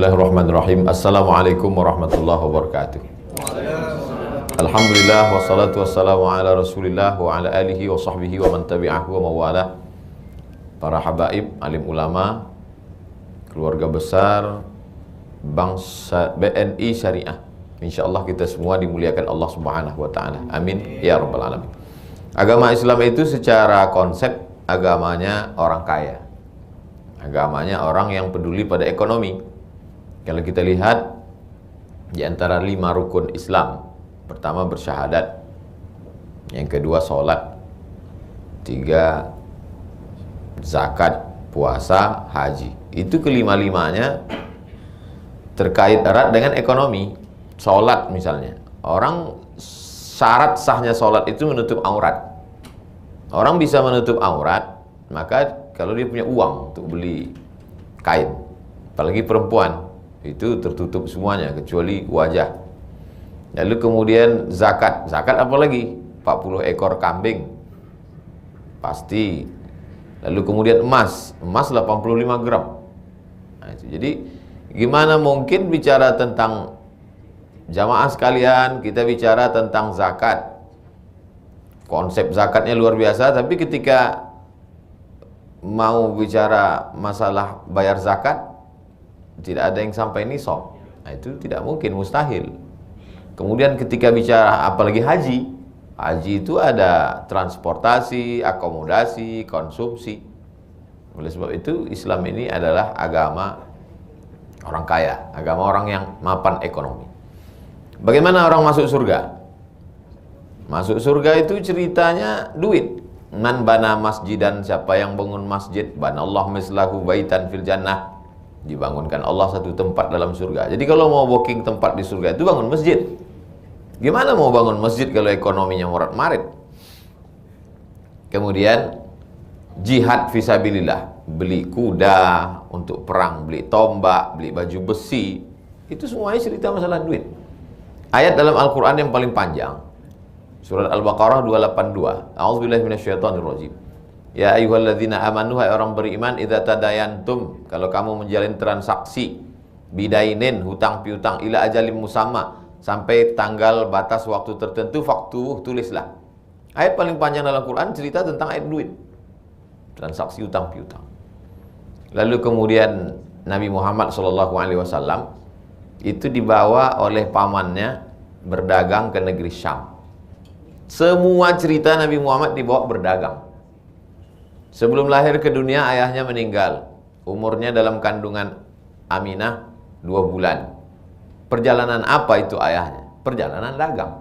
Bismillahirrahmanirrahim. Assalamualaikum warahmatullahi wabarakatuh. Alhamdulillah wassalatu wassalamu ala Rasulillah wa ala alihi wa sahbihi wa man tabi'ahu wa mawalah. Para habaib, alim ulama, keluarga besar bangsa BNI Syariah. Insyaallah kita semua dimuliakan Allah Subhanahu wa taala. Amin ya rabbal alamin. Agama Islam itu secara konsep agamanya orang kaya. Agamanya orang yang peduli pada ekonomi. Kalau kita lihat di antara 5 rukun Islam, pertama bersyahadat, yang kedua sholat, 3 zakat, puasa, haji. Itu kelima-limanya terkait erat dengan ekonomi. Sholat misalnya, orang syarat sahnya sholat itu menutup aurat. Orang bisa menutup aurat, maka kalau dia punya uang untuk beli kain, apalagi perempuan, itu tertutup semuanya kecuali wajah. Lalu kemudian zakat. Zakat apa lagi? 40 ekor kambing pasti. Lalu kemudian emas 85 gram. Nah, itu. Jadi gimana mungkin bicara tentang jamaah sekalian, kita bicara tentang zakat. Konsep zakatnya luar biasa, tapi ketika mau bicara masalah bayar zakat, tidak ada yang sampai nisab. Nah, itu tidak mungkin, mustahil. Kemudian ketika bicara apalagi haji, haji itu ada transportasi, akomodasi, konsumsi. Oleh sebab itu Islam ini adalah agama orang kaya, agama orang yang mapan ekonomi. Bagaimana orang masuk surga? Masuk surga itu ceritanya duit. Man bana masjidan, siapa yang bangun masjid, banallahu mislahu baitan fil jannah, dibangunkan Allah satu tempat dalam surga. Jadi kalau mau booking tempat di surga itu bangun masjid. Gimana mau bangun masjid kalau ekonominya morat-marit? Kemudian jihad fisabilillah, beli kuda untuk perang, beli tombak, beli baju besi, itu semuanya cerita masalah duit. Ayat dalam Al-Quran yang paling panjang, surat Al-Baqarah 282. A'udzubillahi minasyaitonirrajim. Ya ayyuhalladzina amanu, hai orang beriman, idza tadayantum, kalau kamu menjalin transaksi, bidainin, hutang piutang, ila ajalim musamma, sampai tanggal batas waktu tertentu, faktu, tulislah. Ayat paling panjang dalam Quran cerita tentang ayat duit, transaksi hutang piutang. Lalu kemudian Nabi Muhammad SAW itu dibawa oleh pamannya berdagang ke negeri Syam. Semua cerita Nabi Muhammad dibawa berdagang. Sebelum lahir ke dunia ayahnya meninggal. Umurnya dalam kandungan Aminah 2 bulan. Perjalanan apa itu ayahnya? Perjalanan dagang.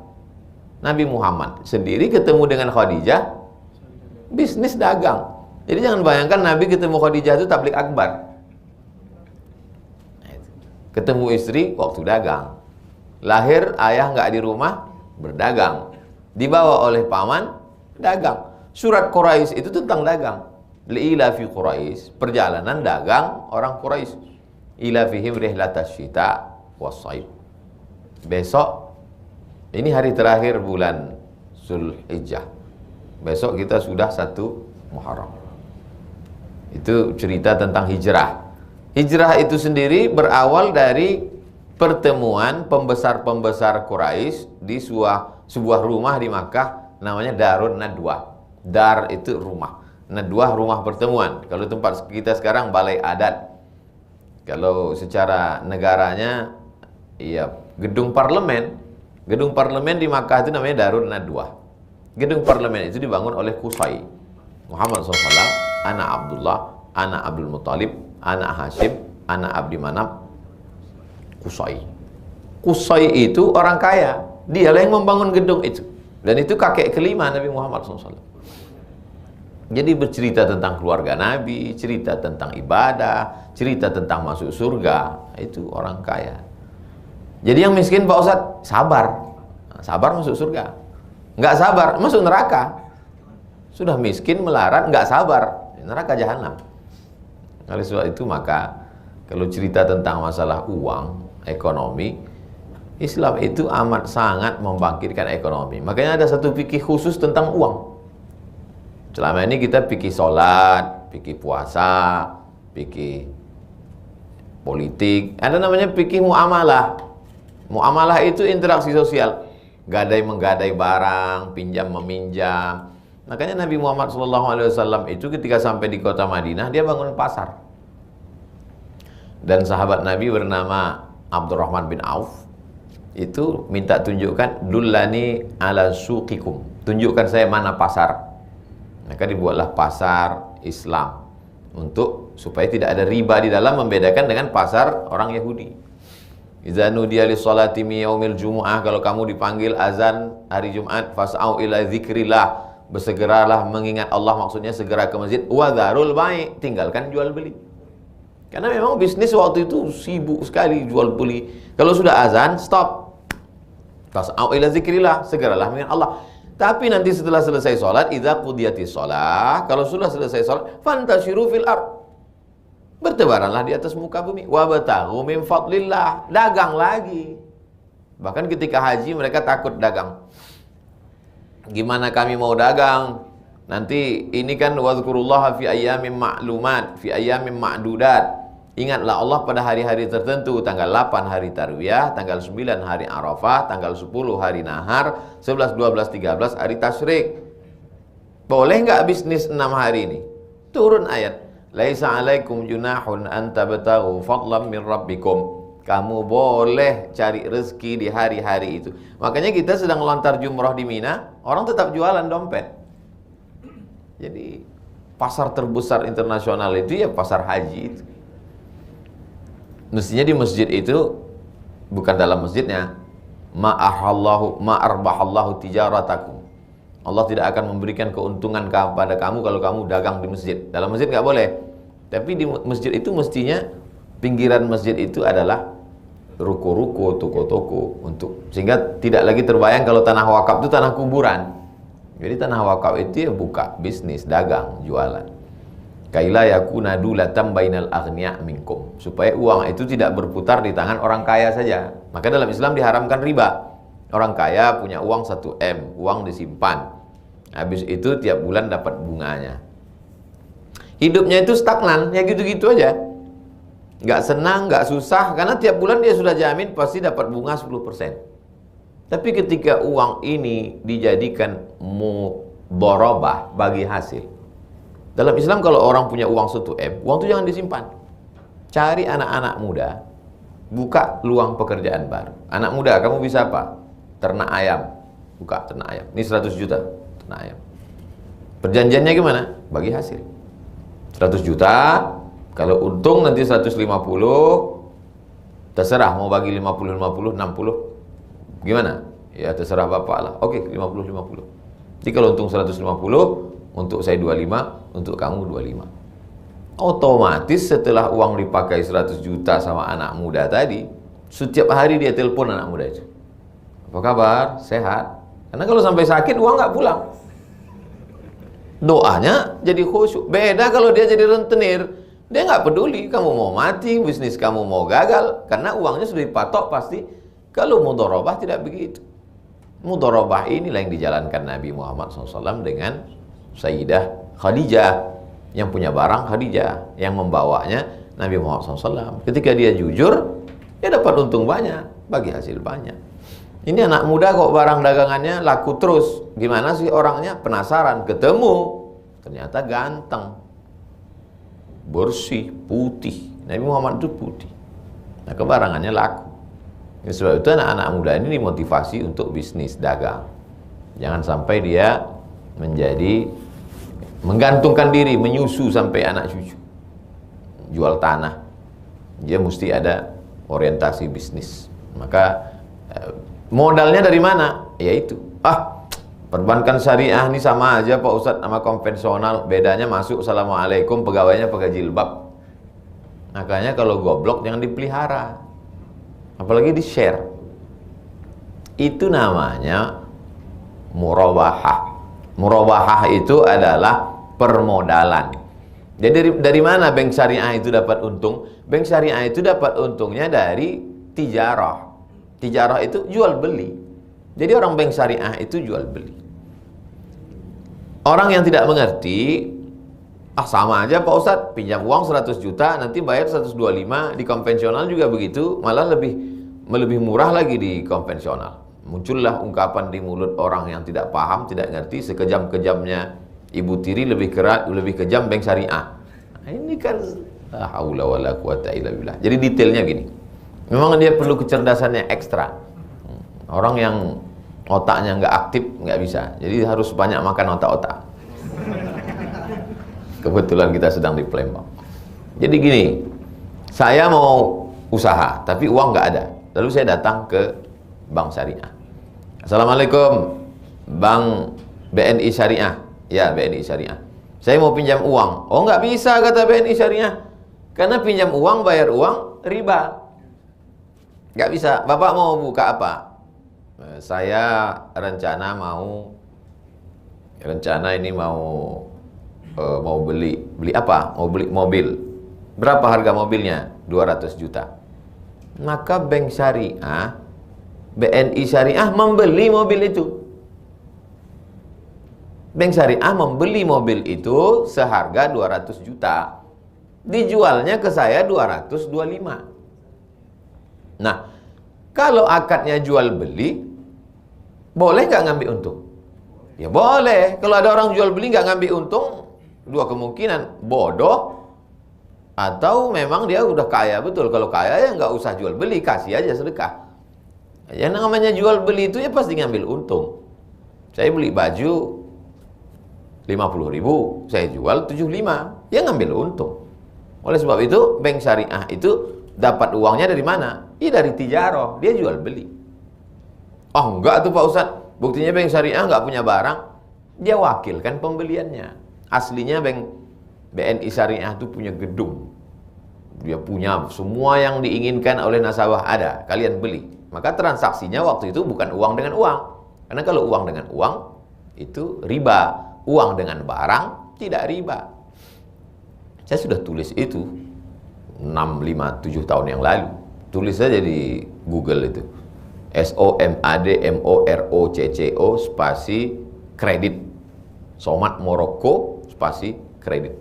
Nabi Muhammad sendiri ketemu dengan Khadijah, bisnis dagang. Jadi jangan bayangkan Nabi ketemu Khadijah itu tablik akbar. Ketemu istri waktu dagang. Lahir ayah nggak di rumah, berdagang. Dibawa oleh paman, dagang. Surat Quraisy itu tentang dagang. Li'ila fi Quraisy, perjalanan dagang orang Quraisy. Ila fihim rihlatas syita was-shaib. Besok ini hari terakhir bulan Zulhijjah. Besok kita sudah 1 Muharram. Itu cerita tentang hijrah. Hijrah itu sendiri berawal dari pertemuan pembesar-pembesar Quraisy di sebuah rumah di Makkah namanya Darun Nadwah. Dar itu rumah, Nadwah rumah pertemuan. Kalau tempat kita sekarang balai adat. Kalau secara negaranya, iya, gedung parlemen. Gedung parlemen di Makkah itu namanya Darun Nadwah. Gedung parlemen itu dibangun oleh Qusay. Muhammad SAW, anak Abdullah, anak Abdul Muttalib, anak Hashim, anak Abdi Manaf, Qusay. Qusay itu orang kaya. Dialah yang membangun gedung itu. Dan itu kakek kelima Nabi Muhammad SAW. Jadi bercerita tentang keluarga Nabi, cerita tentang ibadah, cerita tentang masuk surga. Itu orang kaya. Jadi yang miskin Pak Ustadz, sabar. Sabar masuk surga. Nggak sabar, masuk neraka. Sudah miskin, melarat, nggak sabar, neraka jahanam. Oleh sebab itu maka kalau cerita tentang masalah uang, ekonomi, Islam itu amat sangat membangkitkan ekonomi. Makanya ada satu fikih khusus tentang uang. Selama ini kita fikih sholat, fikih puasa, fikih politik, ada namanya fikih muamalah. Muamalah itu interaksi sosial, gadai menggadai barang, pinjam meminjam. Makanya Nabi Muhammad SAW itu ketika sampai di kota Madinah, dia bangun pasar. Dan sahabat Nabi bernama Abdurrahman bin Auf itu minta tunjukkan, dullani ala suqikum, tunjukkan saya mana pasar. Maka dibuatlah pasar Islam untuk supaya tidak ada riba di dalam, membedakan dengan pasar orang Yahudi. Idza nudiya lis-sholati min yaumil jumu'ah, kalau kamu dipanggil azan hari Jumat, fas'au ila dzikrillah, bersegeralah mengingat Allah, maksudnya segera ke masjid. Wa dzarul bai', tinggalkan jual beli. Karena memang bisnis waktu itu sibuk sekali jual beli. Kalau sudah azan, stop. Fas'au ila dzikrillah, segeralah mengingat Allah. Tapi nanti setelah selesai sholat, idza qudiyatis sholah, kalau sudah selesai sholat, fantashiru fil ard, bertebaranlah di atas muka bumi. Wabtaghu min fadlillah, dagang lagi. Bahkan ketika haji mereka takut dagang. Gimana kami mau dagang? Nanti ini kan wadhkurullaha fi ayyamin ma'lumat, fi ayyamin ma'dudat. Ingatlah Allah pada hari-hari tertentu, tanggal 8 hari Tarwiyah, tanggal 9 hari Arafah, tanggal 10 hari Nahar, 11, 12, 13 hari Tasyrik. Boleh nggak bisnis 6 hari ini? Turun ayat, laisa alaikum junahun an tabtaghu fadlan min rabbikum. Kamu boleh cari rezeki di hari-hari itu. Makanya kita sedang lontar jumroh di Mina, orang tetap jualan dompet. Jadi pasar terbesar internasional itu ya pasar haji itu. Mestinya di masjid itu, bukan dalam masjidnya, ma'arbahallahu tijaratakum. Allah tidak akan memberikan keuntungan kepada kamu kalau kamu dagang di masjid. Dalam masjid nggak boleh. Tapi di masjid itu mestinya, pinggiran masjid itu adalah ruko-ruko, toko-toko, untuk sehingga tidak lagi terbayang kalau tanah wakaf itu tanah kuburan. Jadi tanah wakaf itu ya buka bisnis, dagang, jualan. Kaila yakuna dulatan bainal aghniya minkum, supaya uang itu tidak berputar di tangan orang kaya saja. Maka dalam Islam diharamkan riba. Orang kaya punya uang 1 M, uang disimpan. Habis itu tiap bulan dapat bunganya. Hidupnya itu stagnan, ya gitu-gitu aja. Nggak senang, nggak susah, karena tiap bulan dia sudah jamin pasti dapat bunga 10%. Tapi ketika uang ini dijadikan mudharabah, bagi hasil. Dalam Islam kalau orang punya uang 1 M, uang itu jangan disimpan. Cari anak-anak muda, buka luang pekerjaan baru. Anak muda, kamu bisa apa? Ternak ayam. Buka ternak ayam. Ini 100 juta ternak ayam. Perjanjiannya gimana? Bagi hasil. 100 juta, kalau untung nanti 150, terserah mau bagi 50, 50, 60. Gimana? Ya terserah bapak lah. Oke, 50, 50. Jadi kalau untung 150, untuk saya 25, untuk kamu 25. Otomatis setelah uang dipakai 100 juta sama anak muda tadi, setiap hari dia telepon anak muda itu. Apa kabar? Sehat? Karena kalau sampai sakit uang nggak pulang. Doanya jadi khusyuk. Beda kalau dia jadi rentenir. Dia nggak peduli kamu mau mati, bisnis kamu mau gagal, karena uangnya sudah dipatok pasti. Kalau mudharabah tidak begitu. Mudharabah inilah yang dijalankan Nabi Muhammad SAW dengan Sayyidah Khadijah. Yang punya barang Khadijah, yang membawanya Nabi Muhammad SAW. Ketika dia jujur, dia dapat untung banyak, bagi hasil banyak. Ini anak muda kok barang dagangannya laku terus. Gimana sih orangnya? Penasaran, ketemu. Ternyata ganteng, bersih, putih. Nabi Muhammad itu putih. Nah, kebarangannya laku. Sebab itu anak-anak muda ini dimotivasi untuk bisnis dagang. Jangan sampai dia menjadi menggantungkan diri, menyusu sampai anak cucu. Jual tanah. Dia mesti ada orientasi bisnis. Maka modalnya dari mana? Yaitu, perbankan syariah ini sama aja Pak Ustadz sama konvensional. Bedanya masuk assalamualaikum, pegawainya pakai jilbab. Makanya kalau goblok jangan dipelihara, apalagi di share. Itu namanya murabahah. Murabahah itu adalah permodalan. Jadi dari mana bank syariah itu dapat untung? Bank syariah itu dapat untungnya dari tijarah. Tijarah itu jual beli. Jadi orang bank syariah itu jual beli. Orang yang tidak mengerti Ah sama aja Pak Ustadz, pinjam uang 100 juta, nanti bayar 125, di konvensional juga begitu, malah lebih murah lagi di konvensional. Muncullah ungkapan di mulut orang yang tidak paham, tidak ngerti, sekejam-kejamnya ibu tiri lebih kejam bank syariah. Nah, ini kan la haula wala quwata illa billah. Jadi detailnya gini. Memang dia perlu kecerdasannya ekstra. Orang yang otaknya nggak aktif nggak bisa. Jadi harus banyak makan otak-otak. Kebetulan kita sedang di Palembang. Jadi gini, saya mau usaha, tapi uang nggak ada. Lalu saya datang ke Bank Syariah. Assalamualaikum, Bank BNI Syariah. Ya, BNI Syariah. Saya mau pinjam uang. Oh, nggak bisa, kata BNI Syariah. Karena pinjam uang, bayar uang, riba. Nggak bisa. Bapak mau buka apa? Saya rencana ini mau beli apa? Mau beli mobil. Berapa harga mobilnya? 200 juta. Maka Bank Syariah, BNI Syariah membeli mobil itu. Bank Syariah membeli mobil itu seharga 200 juta. Dijualnya ke saya 225. Nah, kalau akadnya jual beli, boleh nggak ngambil untung? Ya boleh. Kalau ada orang jual beli nggak ngambil untung, dua kemungkinan, bodoh atau memang dia udah kaya betul. Kalau kaya ya nggak usah jual beli, kasih aja sedekah. Yang namanya jual beli itu ya pasti ngambil untung. Saya beli baju 50.000, saya jual 75, ya ngambil untung. Oleh sebab itu Bank Syariah itu dapat uangnya dari mana? Ya dari tijaroh, dia jual beli. Oh enggak tuh Pak Ustadz, buktinya Bank Syariah nggak punya barang, dia wakilkan pembeliannya. Aslinya BNI Syariah itu punya gedung, dia punya semua yang diinginkan oleh nasabah ada, kalian beli. Maka transaksinya waktu itu bukan uang dengan uang, karena kalau uang dengan uang itu riba, uang dengan barang tidak riba. Saya sudah tulis itu 6, 5, 7 tahun yang lalu. Tulis saja di Google itu. SOMADMOROCCO spasi kredit. Somat Moroko spasi kredit.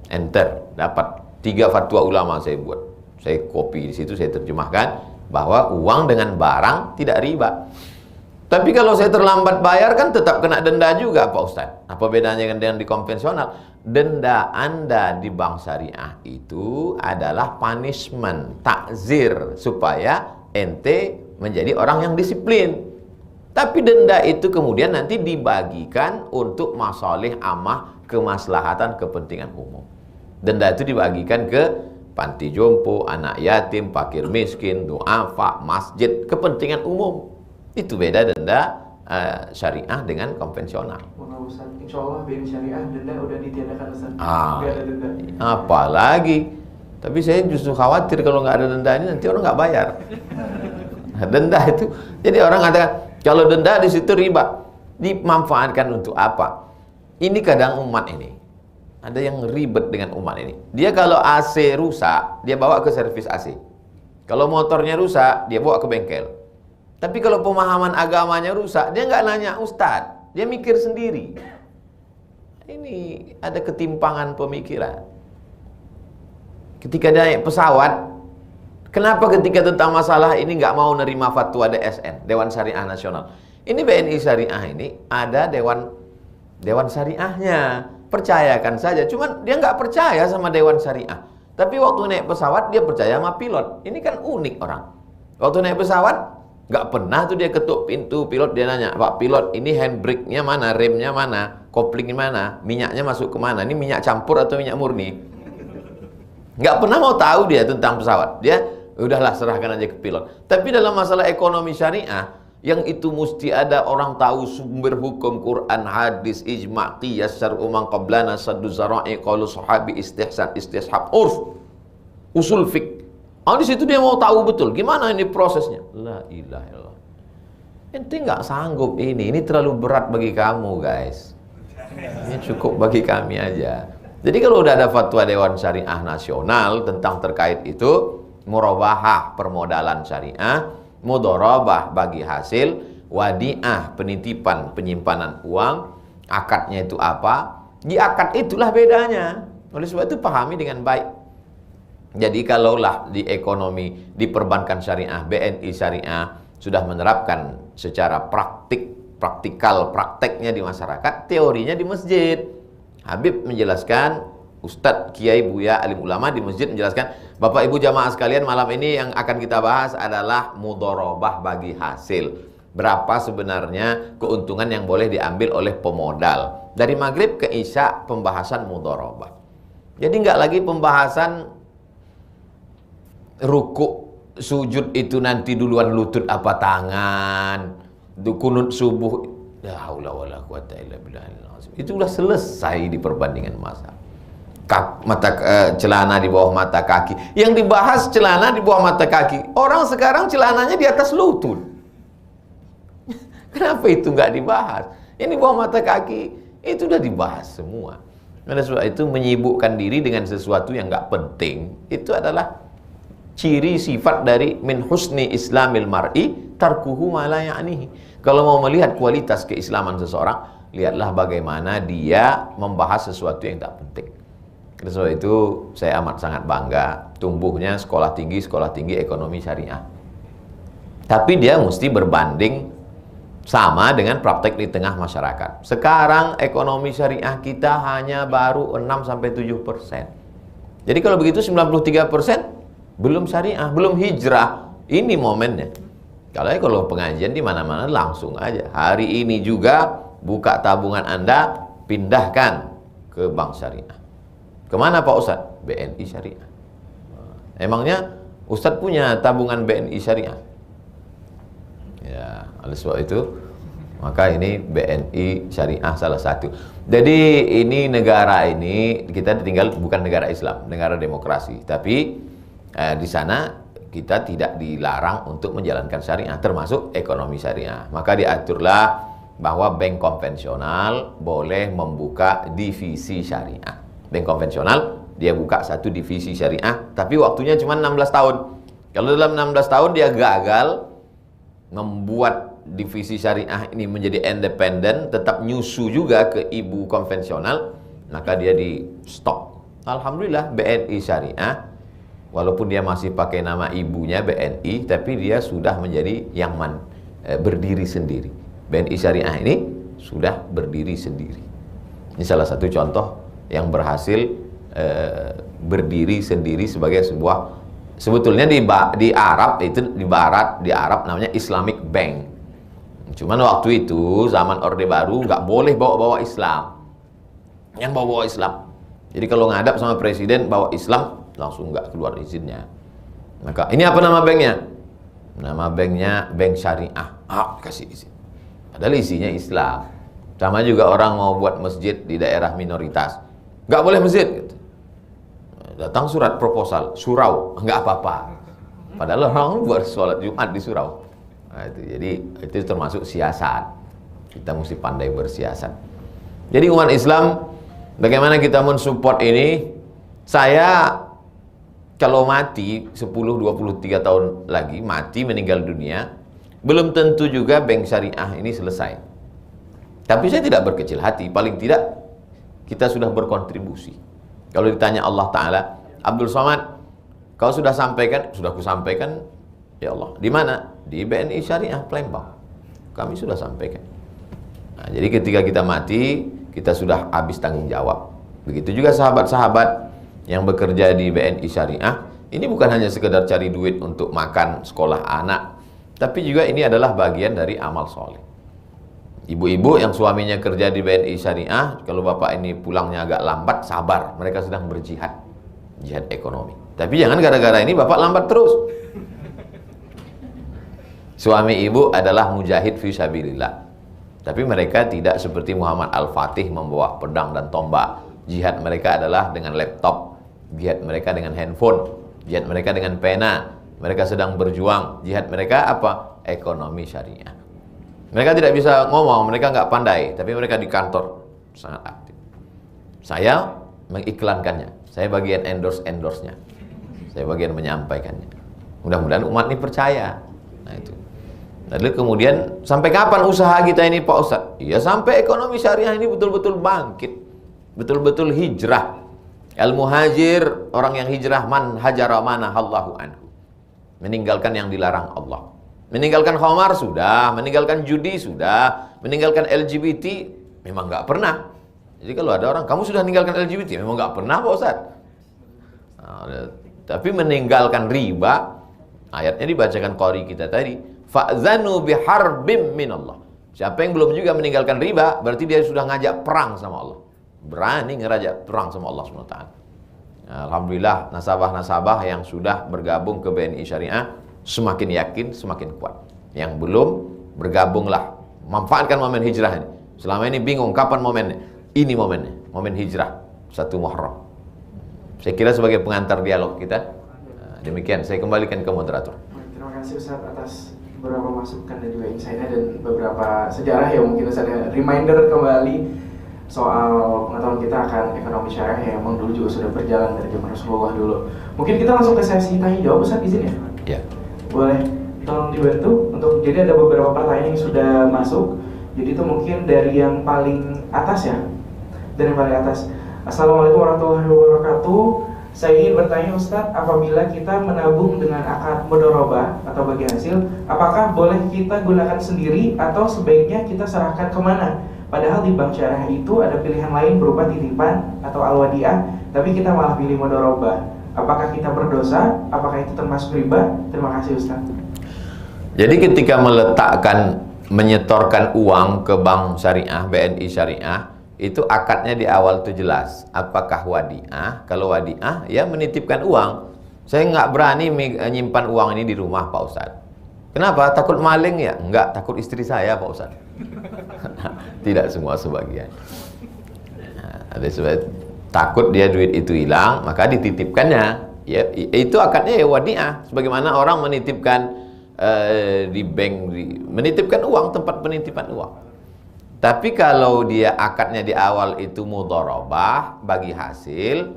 Enter, dapat 3 fatwa ulama saya buat. Saya copy di situ, saya terjemahkan bahwa uang dengan barang tidak riba. Tapi kalau saya terlambat bayar kan tetap kena denda juga Pak Ustadz. Apa bedanya dengan di konvensional? Denda Anda di Bank Syariah itu adalah punishment, takzir, supaya ente menjadi orang yang disiplin. Tapi denda itu kemudian nanti dibagikan untuk masalih amah, kemaslahatan, kepentingan umum. Denda itu dibagikan ke panti jompo, anak yatim, fakir miskin, duafa, masjid, kepentingan umum. Itu beda denda syariah dengan konvensional. Insya Allah BNI Syariah denda udah ditiadakan Ustaz. Nggak ada denda. Apalagi. Tapi saya justru khawatir kalau nggak ada denda ini nanti orang nggak bayar. Nah, denda itu, jadi orang katakan kalau denda di situ riba, dimanfaatkan untuk apa? Ini kadang umat ini ada yang ribet dengan umat ini. Dia kalau AC rusak, dia bawa ke servis AC. Kalau motornya rusak, dia bawa ke bengkel. Tapi kalau pemahaman agamanya rusak, dia nggak nanya ustadz, dia mikir sendiri. Ini ada ketimpangan pemikiran. Ketika dia naik pesawat, kenapa ketika tentang masalah ini nggak mau nerima fatwa DSN, Dewan Syariah Nasional? Ini BNI Syariah ini ada Dewan Syariahnya. Percayakan saja. Cuman dia nggak percaya sama Dewan Syariah. Tapi waktu naik pesawat dia percaya sama pilot. Ini kan unik orang. Waktu naik pesawat nggak pernah tuh dia ketuk pintu pilot, dia nanya, Pak pilot ini handbrake-nya mana, remnya mana, koplingnya mana, minyaknya masuk ke mana, ini minyak campur atau minyak murni. Nggak pernah mau tahu dia tentang pesawat. Dia udahlah serahkan aja ke pilot. Tapi dalam masalah ekonomi syariah, yang itu mesti ada orang tahu sumber hukum Quran, hadis, ijma', qiyas, syar'u man qablana, saddu zara'i, qaulu sahabi, istihsan, istishab, urf, usul fiqh. Di situ dia mau tahu betul gimana ini prosesnya. La ilaha illallah. Ente nggak sanggup ini terlalu berat bagi kamu guys. Ini cukup bagi kami aja. Jadi kalau udah ada fatwa Dewan Syariah Nasional tentang terkait itu, murabahah permodalan syariah, mudharabah bagi hasil, wadiah penitipan penyimpanan uang, akadnya itu apa? Di akad itulah bedanya. Oleh sebab itu pahami dengan baik. Jadi kalaulah di ekonomi, di perbankan syariah, BNI syariah sudah menerapkan secara prakteknya di masyarakat, teorinya di masjid. Habib menjelaskan, Ustadz, Kiai, Buya, alim ulama di masjid menjelaskan, Bapak Ibu jamaah sekalian, malam ini yang akan kita bahas adalah mudharabah bagi hasil. Berapa sebenarnya keuntungan yang boleh diambil oleh pemodal. Dari maghrib ke isya pembahasan mudharabah. Jadi nggak lagi pembahasan rukuk sujud itu nanti duluan lutut apa tangan, kunut subuh, la haula wala quwata illa billah. Itu sudah selesai di perbandingan masa. Celana di bawah mata kaki. Yang dibahas celana di bawah mata kaki. Orang sekarang celananya di atas lutut. Kenapa itu nggak dibahas? Yang di bawah mata kaki itu sudah dibahas semua. Oleh sebab itu menyibukkan diri dengan sesuatu yang nggak penting itu adalah ciri sifat dari min husni islamil mar'i tarkuhu ma la ya'nihi. Kalau mau melihat kualitas keislaman seseorang, lihatlah bagaimana dia membahas sesuatu yang tak penting. Oleh sebab itu saya amat sangat bangga tumbuhnya sekolah tinggi ekonomi syariah. Tapi dia mesti berbanding sama dengan praktek di tengah masyarakat. Sekarang ekonomi syariah kita hanya baru 6-7%. Jadi kalau begitu 93% belum syariah, belum hijrah. Ini momennya. Kalau pengajian di mana-mana langsung aja. Hari ini juga buka tabungan Anda, pindahkan ke bank syariah. Kemana Pak Ustadz? BNI syariah. Emangnya Ustadz punya tabungan BNI syariah? Ya, oleh sebab itu maka ini BNI syariah salah satu. Jadi ini negara ini kita tinggal bukan negara Islam, negara demokrasi. Tapi di sana kita tidak dilarang untuk menjalankan syariah, termasuk ekonomi syariah. Maka diaturlah bahwa bank konvensional boleh membuka divisi syariah. Bank konvensional dia buka satu divisi syariah, tapi waktunya cuma 16 tahun. Kalau dalam 16 tahun dia gagal membuat divisi syariah ini menjadi independen, tetap nyusu juga ke ibu konvensional, maka dia di stop. Alhamdulillah BNI syariah, walaupun dia masih pakai nama ibunya BNI, tapi dia sudah menjadi yang berdiri sendiri. BNI syariah ini sudah berdiri sendiri. Ini salah satu contoh yang berhasil berdiri sendiri sebagai sebuah. Sebetulnya di Arab itu di Barat, di Arab namanya Islamic Bank. Cuman waktu itu zaman Orde Baru nggak boleh bawa-bawa Islam. Yang bawa-bawa Islam. Jadi kalau ngadap sama presiden bawa Islam langsung nggak keluar izinnya. Maka ini apa nama banknya? Nama banknya Bank Syariah. Kasih izin. Padahal isinya Islam. Sama juga orang mau buat masjid di daerah minoritas. Nggak boleh masjid. Gitu. Datang surat proposal, surau, nggak apa-apa. Padahal orang buat sholat Jumat di surau. Nah, jadi itu termasuk siasat. Kita mesti pandai bersiasat. Jadi umat Islam, bagaimana kita mensupport ini? Saya kalau mati 10-23 tahun lagi, mati meninggal dunia, belum tentu juga bank syariah ini selesai. Tapi saya tidak berkecil hati, paling tidak kita sudah berkontribusi. Kalau ditanya Allah Ta'ala, Abdul Somad, kau sudah sampaikan? Sudah kusampaikan, ya Allah. Di mana? Di BNI Syariah Palembang. Kami sudah sampaikan. Nah, jadi ketika kita mati, kita sudah habis tanggung jawab. Begitu juga sahabat-sahabat yang bekerja di BNI Syariah. Ini bukan hanya sekedar cari duit untuk makan sekolah anak, tapi juga ini adalah bagian dari amal soleh. Ibu-ibu yang suaminya kerja di BNI Syariah, kalau bapak ini pulangnya agak lambat, sabar, mereka sedang berjihad, jihad ekonomi. Tapi jangan gara-gara ini bapak lambat terus. Suami ibu adalah mujahid fi sabilillah. Tapi mereka tidak seperti Muhammad Al-Fatih membawa pedang dan tombak. Jihad mereka adalah dengan laptop, jihad mereka dengan handphone, jihad mereka dengan pena. Mereka sedang berjuang. Jihad mereka apa? Ekonomi syariah. Mereka tidak bisa ngomong, mereka nggak pandai, tapi mereka di kantor sangat aktif. Saya mengiklankannya, saya bagian endorse-nya, saya bagian menyampaikannya. Mudah-mudahan umat ini percaya. Nah itu. Lalu kemudian sampai kapan usaha kita ini Pak Ustadz? Ya sampai ekonomi syariah ini betul-betul bangkit, betul-betul hijrah. Al-muhajir, orang yang hijrah, man hajara manahallahu anhu. Meninggalkan yang dilarang Allah. Meninggalkan khamar sudah, meninggalkan judi sudah, meninggalkan LGBT memang nggak pernah. Jadi kalau ada orang, kamu sudah meninggalkan LGBT, memang nggak pernah Pak Ustaz. Nah, tapi meninggalkan riba, ayatnya dibacakan qari kita tadi, fa'zanu biharbim minallah. Siapa yang belum juga meninggalkan riba, berarti dia sudah ngajak perang sama Allah. Berani ngajak perang sama Allah SWT. Alhamdulillah nasabah-nasabah yang sudah bergabung ke BNI Syariah semakin yakin, semakin kuat. Yang belum, bergabunglah. Manfaatkan momen hijrah ini. Selama ini bingung kapan momennya. Ini momennya, momen hijrah 1 Muharram. Saya kira sebagai pengantar dialog kita, demikian saya kembalikan ke moderator. Terima kasih Ustaz atas beberapa masukan dan juga insight-nya dan beberapa sejarah yang mungkin Ustaz reminder kembali soal pengetahuan kita akan ekonomi syariah yang memang dulu juga sudah berjalan dari zaman Rasulullah dulu. Mungkin kita langsung ke sesi tanya jawab Ustaz, izin ya? Ya. Boleh tolong dibantu untuk, jadi ada beberapa pertanyaan yang sudah masuk. Jadi itu mungkin dari yang paling atas ya. Dari yang paling atas. Assalamualaikum warahmatullahi wabarakatuh. Saya ingin bertanya Ustadz, apabila kita menabung dengan akad mudharabah atau bagi hasil, apakah boleh kita gunakan sendiri atau sebaiknya kita serahkan kemana? Padahal di bank syariah itu ada pilihan lain berupa titipan atau al-wadiah, tapi kita malah pilih mudharabah. Apakah kita berdosa? Apakah itu termasuk riba? Terima kasih Ustadz. Jadi ketika menyetorkan uang ke bank syariah, BNI syariah, itu akadnya di awal itu jelas. Apakah wadiah? Kalau wadiah, ya menitipkan uang. Saya nggak berani menyimpan uang ini di rumah Pak Ustadz. Kenapa? Takut maling ya? Enggak, takut istri saya Pak Ustadz. Tidak semua, sebagian. Ada sebab takut dia duit itu hilang, maka dititipkannya. Ya, itu akadnya ya wadiah. Sebagaimana orang menitipkan di bank, menitipkan uang, tempat penitipan uang. Tapi kalau dia akadnya di awal itu mudharabah bagi hasil,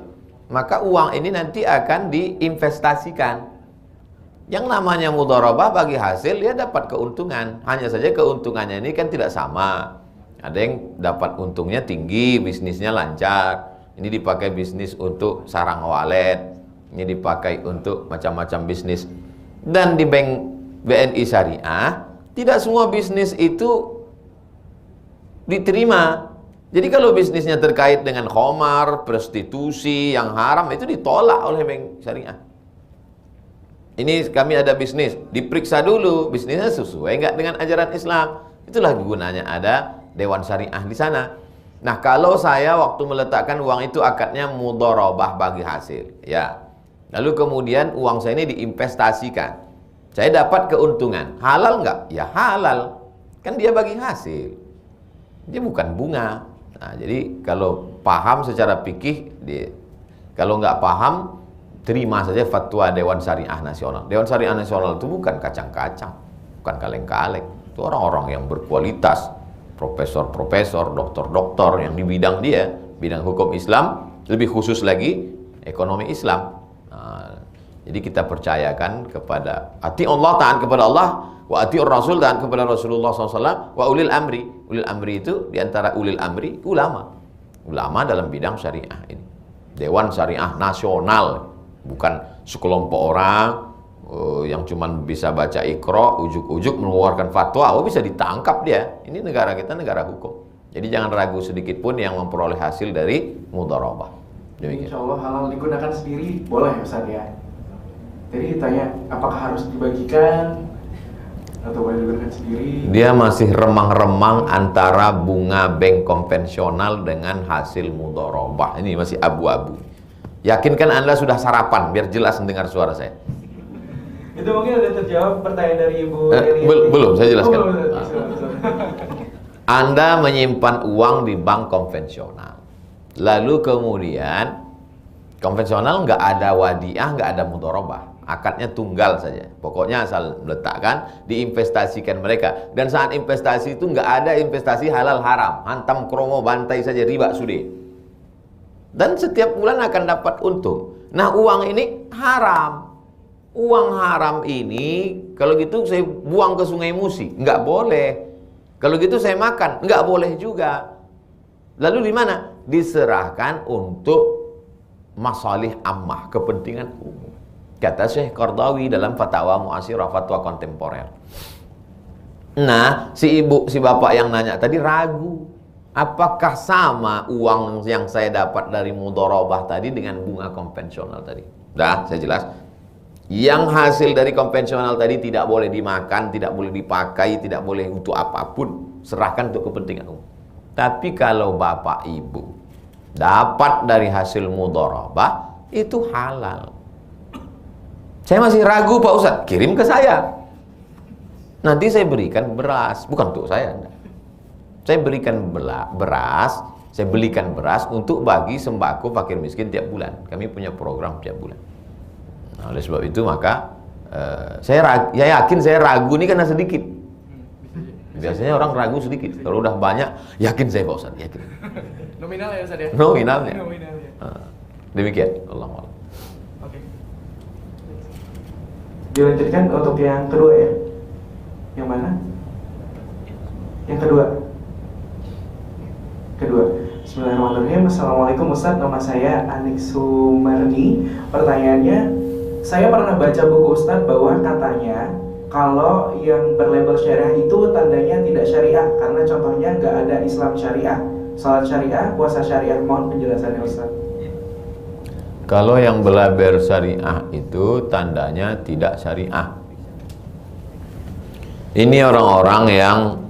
maka uang ini nanti akan diinvestasikan. Yang namanya mudharabah bagi hasil, dia dapat keuntungan. Hanya saja keuntungannya ini kan tidak sama. Ada yang dapat untungnya tinggi, bisnisnya lancar. Ini dipakai bisnis untuk sarang walet, ini dipakai untuk macam-macam bisnis. Dan di bank BNI Syariah, tidak semua bisnis itu diterima. Jadi kalau bisnisnya terkait dengan khamar, prostitusi yang haram, itu ditolak oleh bank syariah. Ini kami ada bisnis, diperiksa dulu bisnisnya sesuai enggak dengan ajaran Islam. Itulah gunanya ada dewan syariah di sana. Nah, kalau saya waktu meletakkan uang itu akadnya mudharabah bagi hasil, ya. Lalu kemudian uang saya ini diinvestasikan. Saya dapat keuntungan. Halal enggak? Ya halal. Kan dia bagi hasil. Dia bukan bunga. Nah, jadi kalau paham secara fikih, kalau nggak paham, terima saja fatwa Dewan Syariah Nasional. Dewan Syariah Nasional itu bukan kacang-kacang, bukan kaleng-kaleng. Itu orang-orang yang berkualitas, profesor-profesor, doktor-doktor yang di bidang dia, bidang hukum Islam, lebih khusus lagi ekonomi Islam. Nah, jadi kita percayakan kepada ati Allah, taat kepada Allah, wa atiur Rasul, taat kepada Rasulullah SAW, wa ulil amri. Ulil amri itu diantara ulil amri ulama. Ulama dalam bidang syariah ini. Dewan Syariah Nasional, bukan sekelompok orang yang cuman bisa baca Iqra, ujuk-ujuk mengeluarkan fatwa, bisa ditangkap dia. Ini negara kita negara hukum. Jadi jangan ragu sedikit pun yang memperoleh hasil dari mudharabah. Demikian. Insya Allah halal digunakan sendiri boleh Ustaz ya. Jadi ditanya apakah harus dibagikan atau boleh digunakan sendiri? Dia masih remang-remang antara bunga bank konvensional dengan hasil mudharabah. Ini masih abu-abu. Yakinkan Anda sudah sarapan biar jelas mendengar suara saya. Itu mungkin ada terjawab pertanyaan dari Ibu belum, saya jelaskan. belum. Anda menyimpan uang di bank konvensional. Lalu kemudian konvensional nggak ada wadiah, nggak ada mudharabah. Akadnya tunggal saja. Pokoknya asal meletakkan, diinvestasikan mereka. Dan saat investasi itu nggak ada investasi halal haram. Hantam kromo bantai saja, riba sudah. Dan setiap bulan akan dapat untung. Nah, uang ini haram. Uang haram ini, kalau gitu saya buang ke Sungai Musi. Nggak boleh. Kalau gitu saya makan. Nggak boleh juga. Lalu di mana? Diserahkan untuk masalih ammah, kepentingan umum. Kata Syekh Qardawi dalam Fatwa Mu'asirah, fatwa kontemporer. Nah, si bapak yang nanya tadi ragu, apakah sama uang yang saya dapat dari mudharabah tadi dengan bunga konvensional tadi? Dah, saya jelas. Yang hasil dari konvensional tadi tidak boleh dimakan, tidak boleh dipakai, tidak boleh untuk apapun, serahkan untuk kepentingan umum. Tapi kalau bapak ibu dapat dari hasil mudharabah, itu halal. Saya masih ragu Pak Ustadz, kirim ke saya. Nanti saya berikan beras, bukan untuk saya. Saya berikan beras, saya belikan beras untuk bagi sembako fakir miskin tiap bulan. Kami punya program tiap bulan. Nah, oleh sebab itu maka saya yakin saya ragu ini karena sedikit. Biasanya orang ragu sedikit. Kalau udah banyak, yakin saya Pak Ustadz, yakin. Nominal ya Ustadz ya? Nominalnya. Nominalnya. Demikian. Allah. Oke. Dilanjutkan untuk yang kedua ya. Yang mana? Yang kedua. Bismillahirrahmanirrahim. Assalamualaikum Ustadz, nama saya Anik Sumardi. Pertanyaannya, saya pernah baca buku Ustadz bahwa katanya kalau yang berlabel syariah itu tandanya tidak syariah, karena contohnya nggak ada Islam syariah, salat syariah, puasa syariah. Mohon penjelasannya Ustadz. Kalau yang berlabel syariah itu tandanya tidak syariah. Ini orang-orang yang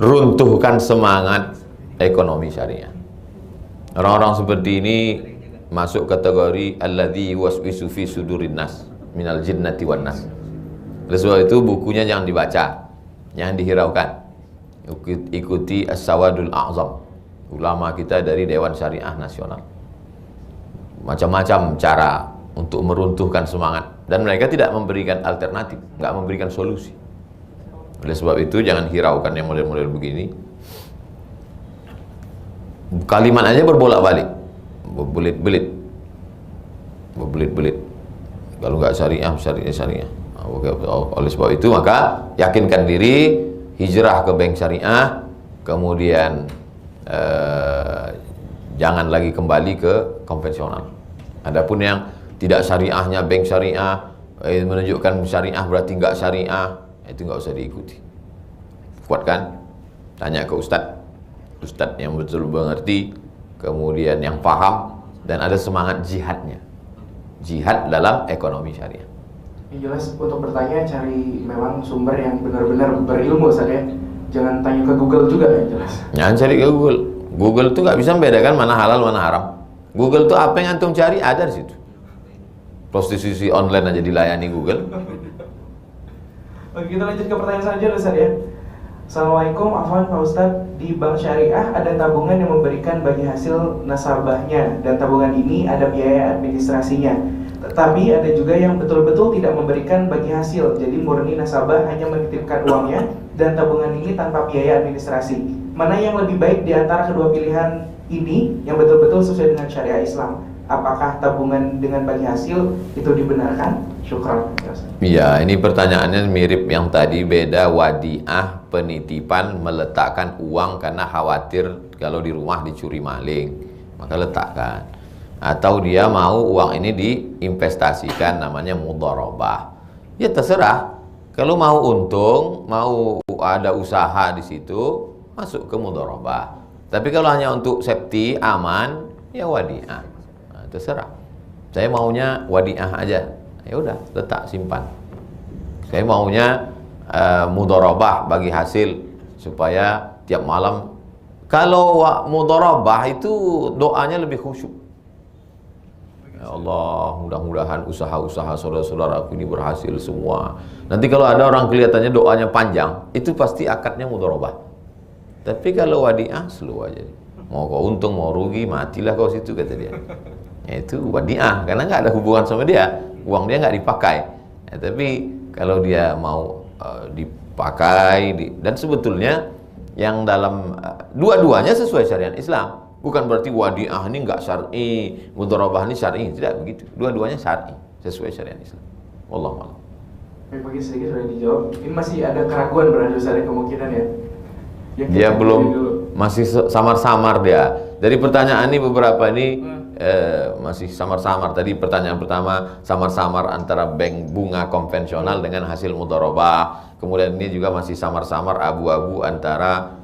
meruntuhkan semangat ekonomi syariah. Orang-orang seperti ini masuk kategori alladzi waswisu fi sudurin nas minal jinnati wan nas. Oleh sebab itu bukunya jangan dibaca, jangan dihiraukan. Ikuti As-Sawadul A'zam, ulama kita dari Dewan Syariah Nasional. Macam-macam cara untuk meruntuhkan semangat, dan mereka tidak memberikan alternatif, nggak memberikan solusi. Oleh sebab itu jangan hiraukan yang model-model begini. Kalimat aja berbolak-balik, berbelit-belit. Kalau nggak syariah. Oleh sebab itu maka yakinkan diri, hijrah ke bank syariah, kemudian jangan lagi kembali ke konvensional. Adapun yang tidak syariahnya bank syariah, menunjukkan syariah berarti nggak syariah, itu nggak usah diikuti. Kuatkan, tanya ke ustadz yang betul mengerti, kemudian yang paham dan ada semangat jihadnya, jihad dalam ekonomi syariah. Yang jelas untuk bertanya cari memang sumber yang benar-benar berilmu Ustadz ya. Jangan tanya ke Google juga yang jelas. Jangan cari ke Google. Google tuh nggak bisa membedakan mana halal mana haram. Google tuh apa yang antum cari ada di situ. Prostitusi online aja dilayani Google. Oke, kita lanjut ke pertanyaan selanjutnya Ustadz ya. Assalamualaikum, afwan Pak Ustadz. Di bank syariah ada tabungan yang memberikan bagi hasil nasabahnya, dan tabungan ini ada biaya administrasinya. Tetapi ada juga yang betul-betul tidak memberikan bagi hasil, jadi murni nasabah hanya menitipkan uangnya dan tabungan ini tanpa biaya administrasi. Mana yang lebih baik di antara kedua pilihan ini yang betul-betul sesuai dengan syariah Islam? Apakah tabungan dengan bagi hasil itu dibenarkan? Syukran. Iya, ini pertanyaannya mirip yang tadi, beda wadiah, penitipan, meletakkan uang karena khawatir kalau di rumah dicuri maling, maka letakkan. Atau dia mau uang ini diinvestasikan, namanya mudharabah. Ya terserah. Kalau mau untung, mau ada usaha di situ, masuk ke mudharabah. Tapi kalau hanya untuk safety, aman, ya wadiah. Terserah. Saya maunya wadiah aja. Ya udah, letak simpan. Saya maunya mudharabah bagi hasil supaya tiap malam. Kalau mudharabah itu doanya lebih khusyuk. Ya Allah, mudah-mudahan usaha-usaha saudara-saudaraku ini berhasil semua. Nanti kalau ada orang kelihatannya doanya panjang, itu pasti akadnya mudharabah. Tapi kalau wadiah, slow aja. Mau kau untung, mau rugi, matilah kau situ, kata dia. Itu wadiah, karena nggak ada hubungan sama dia, uang dia nggak dipakai. Tapi kalau dia mau dipakai, dan sebetulnya yang dalam dua-duanya sesuai syariat Islam. Bukan berarti wadiah ini nggak syar'i, mudharabah ini syar'i, tidak begitu. Dua-duanya syar'i, sesuai syariat Islam. Wallahu a'lam. Baik, bagi sedikit sudah dijawab. Ini masih ada keraguan berarti, ada kemungkinan ya. Dia belum, masih samar-samar dia. Dari pertanyaan ini beberapa ini masih samar-samar. Tadi pertanyaan pertama samar-samar antara bank bunga konvensional dengan hasil mudharabah. Kemudian ini juga masih samar-samar abu-abu antara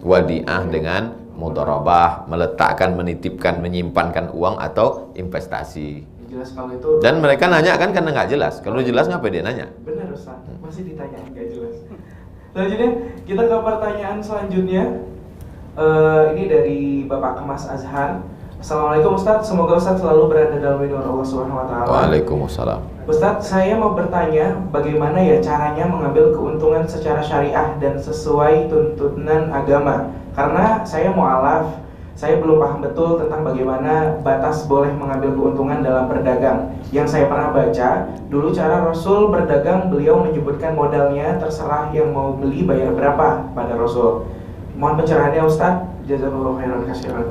wadiah dengan mudharabah, meletakkan, menitipkan, menyimpankan uang atau investasi. Jelas kalau itu. Dan mereka nanya kan karena nggak jelas. Kalau jelas ngapain dia nanya? Benar Ustaz, masih ditanyain nggak jelas. Selanjutnya kita ke pertanyaan selanjutnya. Ini dari Bapak Kemas Azhar. Assalamualaikum Ustaz, semoga Ustaz selalu berada dalam lindungan Allah Subhanahu wa taala. Waalaikumsalam. Ustaz, saya mau bertanya bagaimana ya caranya mengambil keuntungan secara syariah dan sesuai tuntunan agama. Karena saya mu'alaf, saya belum paham betul tentang bagaimana batas boleh mengambil keuntungan dalam berdagang. Yang saya pernah baca, dulu cara Rasul berdagang, beliau menyebutkan modalnya terserah yang mau beli bayar berapa pada Rasul. Mohon pencerahannya Ustaz. Jazakallahu khairan katsiran.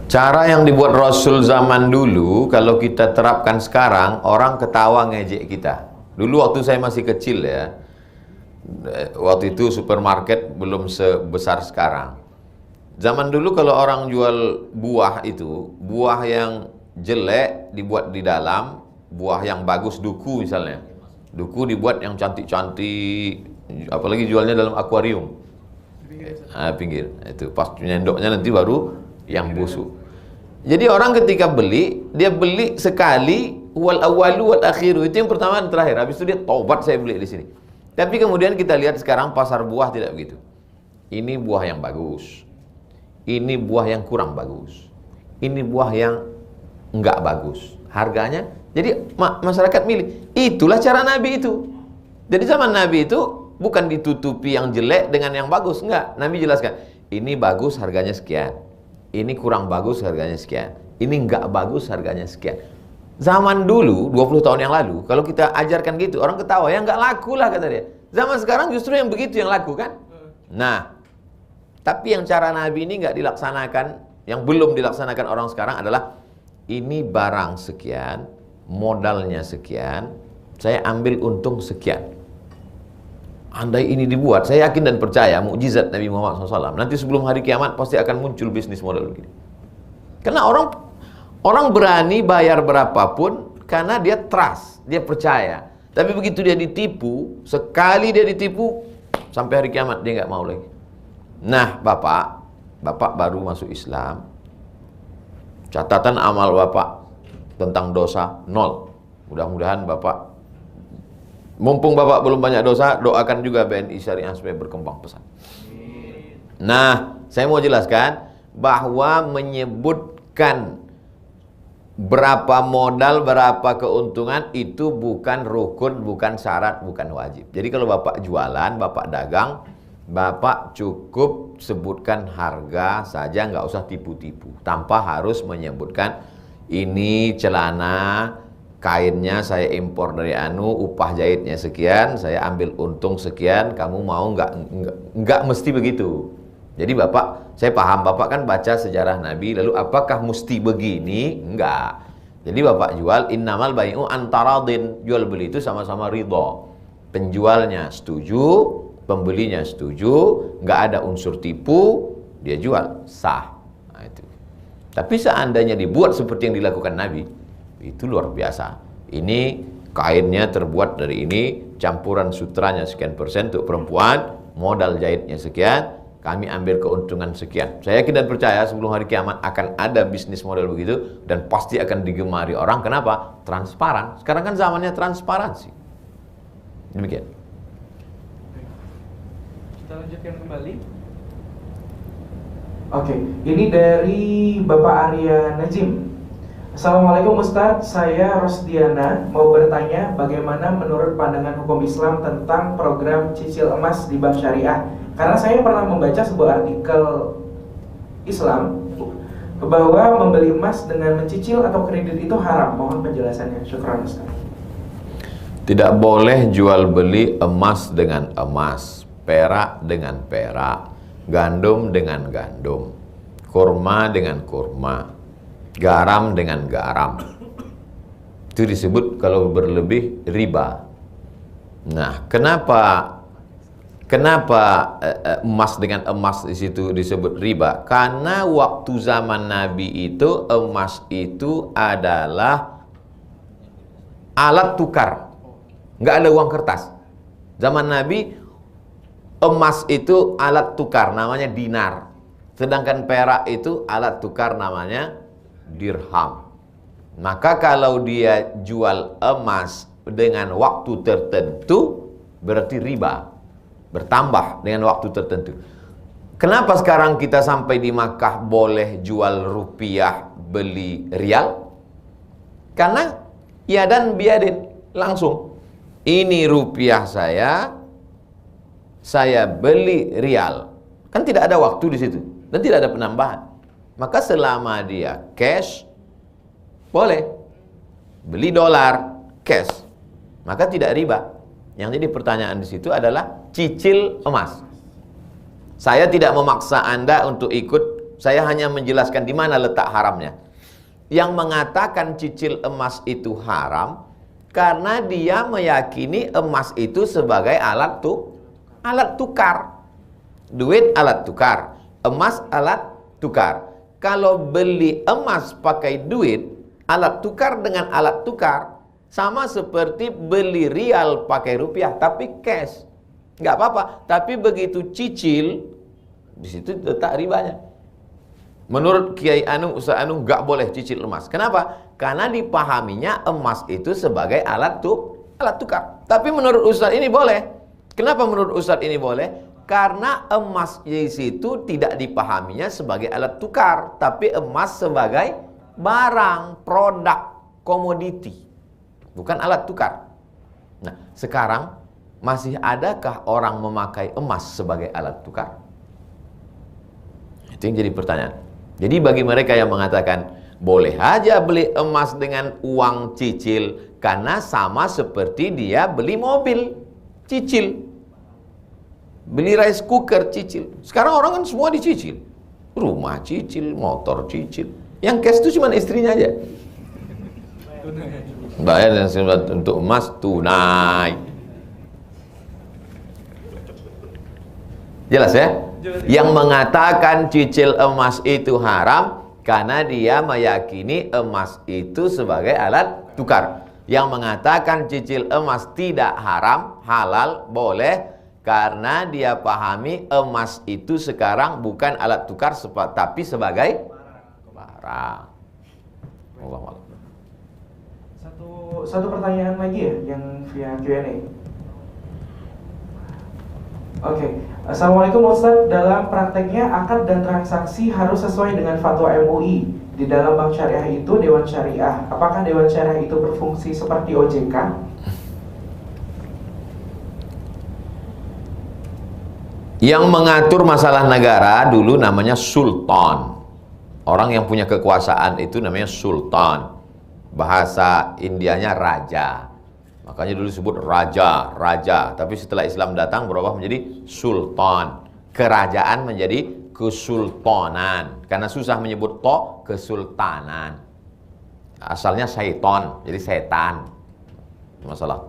Cara yang dibuat Rasul zaman dulu, kalau kita terapkan sekarang, orang ketawa ngejek kita. Dulu waktu saya masih kecil ya, waktu itu supermarket belum sebesar sekarang. Zaman dulu kalau orang jual buah itu, buah yang jelek dibuat di dalam, buah yang bagus duku misalnya. Duku dibuat yang cantik-cantik, apalagi jualnya dalam akuarium. Pinggir. Itu pas nyendoknya nanti baru yang busuk. Jadi orang ketika beli, dia beli sekali, wal awalu wal akhiru, itu yang pertama dan terakhir. Habis itu dia tobat, saya beli di sini. Tapi kemudian kita lihat sekarang pasar buah tidak begitu. Ini buah yang bagus. Ini buah yang kurang bagus. Ini buah yang enggak bagus. Harganya, jadi masyarakat milih. Itulah cara Nabi itu. Jadi zaman Nabi itu bukan ditutupi yang jelek dengan yang bagus, enggak. Nabi jelaskan, ini bagus harganya sekian. Ini kurang bagus harganya sekian. Ini enggak bagus harganya sekian. Zaman dulu 20 tahun yang lalu kalau kita ajarkan gitu orang ketawa, ya enggak laku lah kata dia. Zaman sekarang justru yang begitu yang laku kan. Nah, tapi yang cara Nabi ini enggak dilaksanakan, yang belum dilaksanakan orang sekarang adalah ini barang sekian, modalnya sekian, saya ambil untung sekian. Andai ini dibuat, saya yakin dan percaya mukjizat Nabi Muhammad SAW. Nanti sebelum hari kiamat pasti akan muncul bisnis model begini. Karena orang berani bayar berapapun karena dia trust, dia percaya. Tapi begitu dia ditipu, sekali dia ditipu, sampai hari kiamat dia nggak mau lagi. Nah, Bapak baru masuk Islam. Catatan amal Bapak tentang dosa 0. Mudah-mudahan Bapak, mumpung Bapak belum banyak dosa, doakan juga BNI Syariah supaya berkembang pesat. Nah, saya mau jelaskan bahwa menyebutkan berapa modal, berapa keuntungan itu bukan rukun, bukan syarat, bukan wajib. Jadi kalau Bapak jualan, Bapak dagang, Bapak cukup sebutkan harga saja, nggak usah tipu-tipu. Tanpa harus menyebutkan ini celana, kainnya saya impor dari upah jahitnya sekian, saya ambil untung sekian, kamu mau nggak mesti begitu. Jadi Bapak, saya paham Bapak kan baca sejarah Nabi, lalu apakah mesti begini? Enggak. Jadi Bapak jual, innamal bai'u antaradin, jual beli itu sama-sama ridho. Penjualnya setuju, pembelinya setuju, nggak ada unsur tipu, dia jual, sah. Nah, itu. Tapi seandainya dibuat seperti yang dilakukan Nabi, itu luar biasa. Ini kainnya terbuat dari ini, campuran sutranya sekian persen untuk perempuan, modal jahitnya sekian, kami ambil keuntungan sekian. Saya yakin dan percaya sebelum hari kiamat akan ada bisnis model begitu dan pasti akan digemari orang. Kenapa? Transparan. Sekarang kan zamannya transparansi. Demikian. Kita lanjutkan kembali. Oke, ini dari Bapak Arya Najim. Assalamualaikum Ustadz, saya Rosdiana mau bertanya bagaimana menurut pandangan hukum Islam tentang program cicil emas di Bank Syariah. Karena saya pernah membaca sebuah artikel Islam bahwa membeli emas dengan mencicil atau kredit itu haram. Mohon penjelasannya. Syukran Ustaz. Tidak boleh jual beli emas dengan emas, perak dengan perak, gandum dengan gandum, kurma dengan kurma, garam dengan garam. Itu disebut kalau berlebih riba. Nah, kenapa Kenapa emas dengan emas di situ disebut riba? Karena waktu zaman Nabi itu emas itu adalah alat tukar, nggak ada uang kertas. Zaman Nabi emas itu alat tukar, namanya dinar. Sedangkan perak itu alat tukar, namanya dirham. Maka kalau dia jual emas dengan waktu tertentu berarti riba, bertambah dengan waktu tertentu. Kenapa sekarang kita sampai di Makkah boleh jual rupiah beli rial? Karena ya dan biadin, langsung ini rupiah saya beli rial, kan tidak ada waktu di situ dan tidak ada penambahan. Maka selama dia cash boleh beli dolar cash, maka tidak riba. Yang jadi pertanyaan di situ adalah cicil emas. Saya tidak memaksa Anda untuk ikut, saya hanya menjelaskan di mana letak haramnya. Yang mengatakan cicil emas itu haram karena dia meyakini emas itu sebagai alat tukar. Duit alat tukar, emas alat tukar. Kalau beli emas pakai duit, alat tukar dengan alat tukar, sama seperti beli rial pakai rupiah tapi cash. Nggak apa-apa, tapi begitu cicil, di situ letak ribanya. Menurut Kiai Anu, Ustaz Anu, nggak boleh cicil emas. Kenapa? Karena dipahaminya emas itu sebagai alat tukar. Tapi menurut Ustaz ini boleh. Kenapa menurut Ustaz ini boleh? Karena emas di situ tidak dipahaminya sebagai alat tukar, tapi emas sebagai barang, produk, komoditi, bukan alat tukar. Nah, sekarang masih adakah orang memakai emas sebagai alat tukar? Itu yang jadi pertanyaan. Jadi bagi mereka yang mengatakan boleh aja beli emas dengan uang cicil karena sama seperti dia beli mobil cicil, beli rice cooker cicil. Sekarang orang kan semua dicicil, rumah cicil, motor cicil. Yang cash itu cuma istrinya aja. Bayar untuk emas tunai. Jelas ya? Yang mengatakan cicil emas itu haram karena dia meyakini emas itu sebagai alat tukar. Yang mengatakan cicil emas tidak haram, halal, boleh, karena dia pahami emas itu sekarang bukan alat tukar tapi sebagai barang. Allah Allah. Satu pertanyaan lagi ya yang via Q&A. Oke. Assalamualaikum Ustaz, dalam prakteknya akad dan transaksi harus sesuai dengan fatwa MUI. Di dalam bank syariah itu Dewan Syariah. Apakah Dewan Syariah itu berfungsi seperti OJK? Yang mengatur masalah negara dulu namanya sultan. Orang yang punya kekuasaan itu namanya sultan. Bahasa Indianya raja. Makanya dulu disebut raja. Tapi setelah Islam datang berubah menjadi sultan. Kerajaan menjadi kesultanan. Karena susah menyebut kesultanan. Asalnya syaiton, jadi setan. Masalah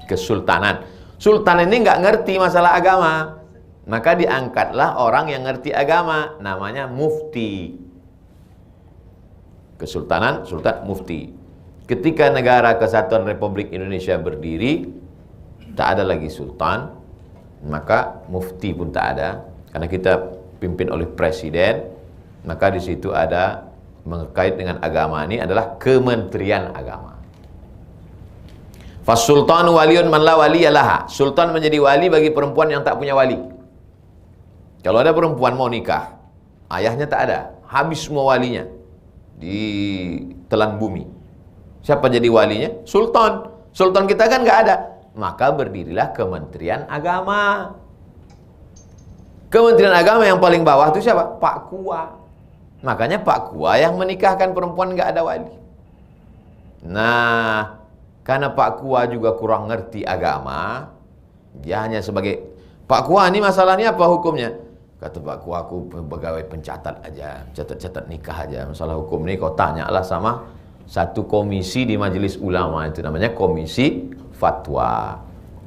kesultanan. Sultan ini nggak ngerti masalah agama. Maka diangkatlah orang yang ngerti agama, namanya mufti. Kesultanan, sultan, mufti. Ketika Negara Kesatuan Republik Indonesia berdiri, tak ada lagi sultan, maka mufti pun tak ada, karena kita pimpin oleh presiden. Maka di situ ada mengkait dengan agama, ini adalah Kementerian Agama. Fasultanu waliyun man la waliyalaha. Sultan menjadi wali bagi perempuan yang tak punya wali. Kalau ada perempuan mau nikah, ayahnya tak ada, habis semua walinya, ditelan bumi. Siapa jadi walinya? Sultan. Sultan kita kan nggak ada. Maka berdirilah Kementerian Agama. Kementerian Agama yang paling bawah itu siapa? Pak Kua. Makanya Pak Kua yang menikahkan perempuan nggak ada wali. Nah, karena Pak Kua juga kurang ngerti agama, dia hanya sebagai Pak Kua, ini masalahnya apa hukumnya? Kata Pak Kua, aku pegawai pencatat aja, catat-catat nikah aja. Masalah hukum ini kau tanyalah sama satu komisi di Majelis Ulama, itu namanya Komisi Fatwa.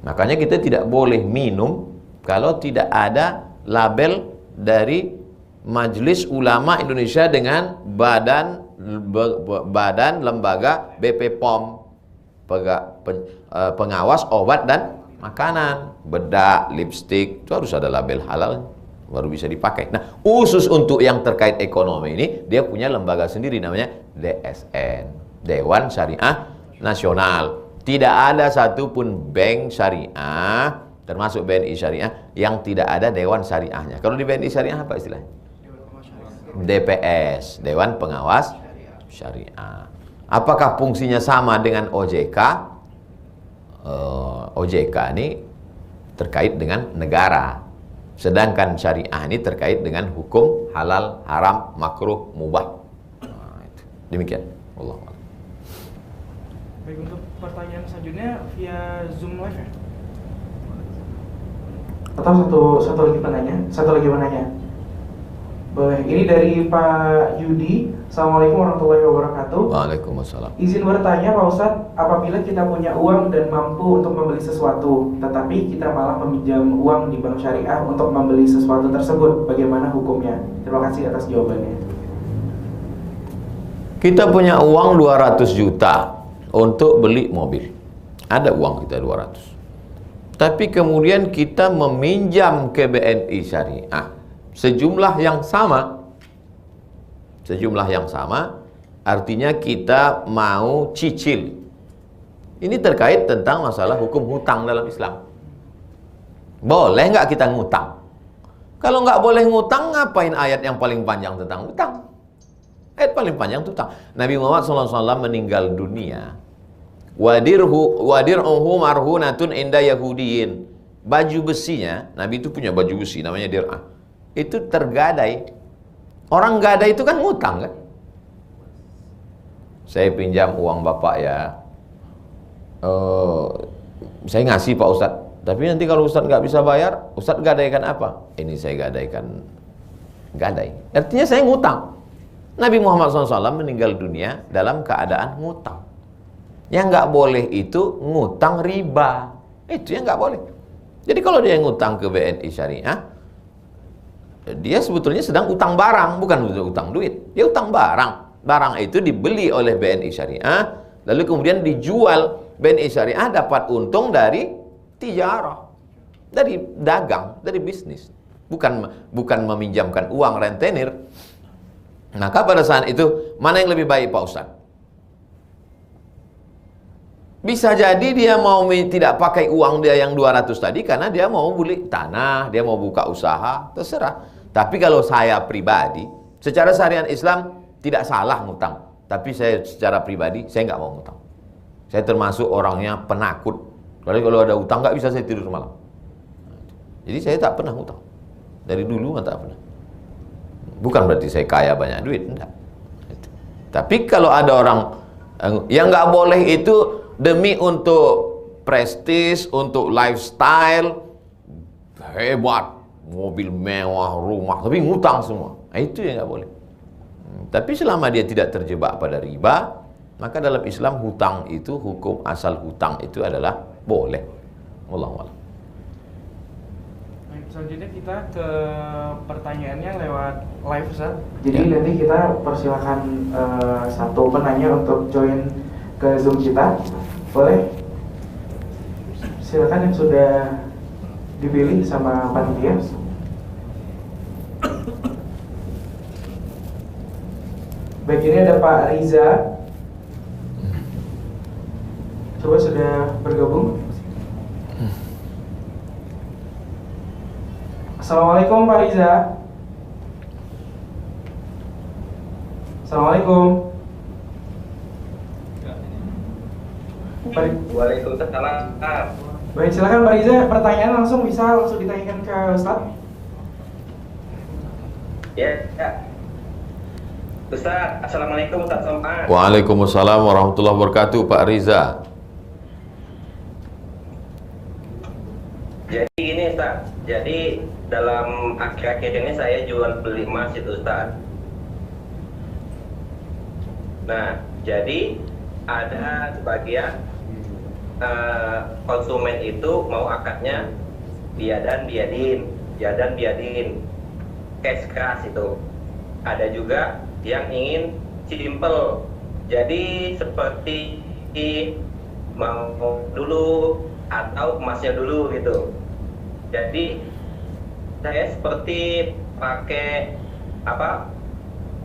Makanya kita tidak boleh minum kalau tidak ada label dari Majelis Ulama Indonesia dengan badan lembaga BP POM, pengawas obat dan makanan, bedak, lipstik, itu harus ada label halal baru bisa dipakai. Nah, khusus untuk yang terkait ekonomi ini, dia punya lembaga sendiri namanya DSN, Dewan Syariah Nasional. Tidak ada satupun bank syariah, termasuk BNI Syariah, yang tidak ada Dewan Syariahnya. Kalau di BNI Syariah apa istilahnya? DPS, Dewan Pengawas Syariah. Apakah fungsinya sama dengan OJK? OJK ini terkait dengan negara, sedangkan syariah ini terkait dengan hukum halal, haram, makruh, mubah. Nah, itu. Demikian. Allah. Baik, untuk pertanyaan selanjutnya via Zoom live ya? Atau satu lagi penanya. Boleh. Ini dari Pak Yudi. Assalamualaikum warahmatullahi wabarakatuh. Waalaikumsalam. Izin bertanya Pak Ustadz, apabila kita punya uang dan mampu untuk membeli sesuatu, tetapi kita malah meminjam uang di bank syariah untuk membeli sesuatu tersebut, bagaimana hukumnya? Terima kasih atas jawabannya. Kita punya uang 200 juta untuk beli mobil. Ada uang kita 200. Tapi kemudian kita meminjam ke BNI Syariah sejumlah yang sama. Sejumlah yang sama, artinya kita mau cicil. Ini terkait tentang masalah hukum hutang dalam Islam. Boleh nggak kita ngutang? Kalau nggak boleh ngutang, ngapain ayat yang paling panjang tentang hutang? Ayat paling panjang itu hutang. Nabi Muhammad SAW meninggal dunia. Wadir'uhu marhunatun inda yahudiyin. Baju besinya, Nabi itu punya baju besi namanya dir'ah. Itu tergadai. Orang gadai itu kan ngutang kan? Saya pinjam uang bapak ya, saya ngasih Pak Ustadz, tapi nanti kalau Ustadz nggak bisa bayar, Ustadz gadaikan apa? Ini saya gadaikan gadai. Artinya saya ngutang. Nabi Muhammad SAW meninggal dunia dalam keadaan ngutang. Yang nggak boleh itu ngutang riba. Itu yang nggak boleh. Jadi kalau dia ngutang ke BNI Syariah, dia sebetulnya sedang utang barang, bukan utang duit. Dia utang barang. Barang itu dibeli oleh BNI Syariah, lalu kemudian dijual. BNI Syariah dapat untung dari tijarah, dari dagang, dari bisnis. Bukan meminjamkan uang rentenir. Maka pada saat itu, mana yang lebih baik Pak Ustadz? Bisa jadi dia mau tidak pakai uang dia yang 200 tadi karena dia mau beli tanah, dia mau buka usaha, terserah. Tapi kalau saya pribadi, secara syariat Islam tidak salah ngutang. Tapi saya secara pribadi, saya nggak mau ngutang. Saya termasuk orangnya penakut. Kalau ada utang nggak bisa saya tidur malam. Jadi saya tak pernah ngutang. Dari dulu tak pernah. Bukan berarti saya kaya banyak duit, enggak. Tapi kalau ada orang yang nggak boleh itu demi untuk prestis, untuk lifestyle hebat, mobil mewah, rumah, tapi ngutang semua. Nah, itu yang nggak boleh. Tapi selama dia tidak terjebak pada riba, maka dalam Islam hutang itu, hukum asal hutang itu adalah boleh. Wallahu a'lam. Selanjutnya kita ke pertanyaannya lewat live, Ustaz. Jadi nanti kita persilakan satu penanya untuk join ke Zoom kita. Boleh? Silakan yang sudah dipilih sama panitia. Baik, ini ada Pak Riza. Coba sudah bergabung. Assalamualaikum Pak Riza. Assalamualaikum. Waalaikumsalam. Baik, silakan Pak Riza, pertanyaan langsung ditanyakan ke Ustaz. Ya. Ustaz, assalamualaikum Ustaz Somad. Waalaikumsalam warahmatullahi wabarakatuh Pak Riza. Jadi ini Ustaz, jadi dalam akhir-akhir ini saya jual beli emas itu Ustaz. Nah, jadi ada sebagian konsumen itu mau akadnya biadin, cash keras itu. Ada juga yang ingin simple, jadi seperti mau dulu atau emasnya dulu gitu. Jadi saya seperti pakai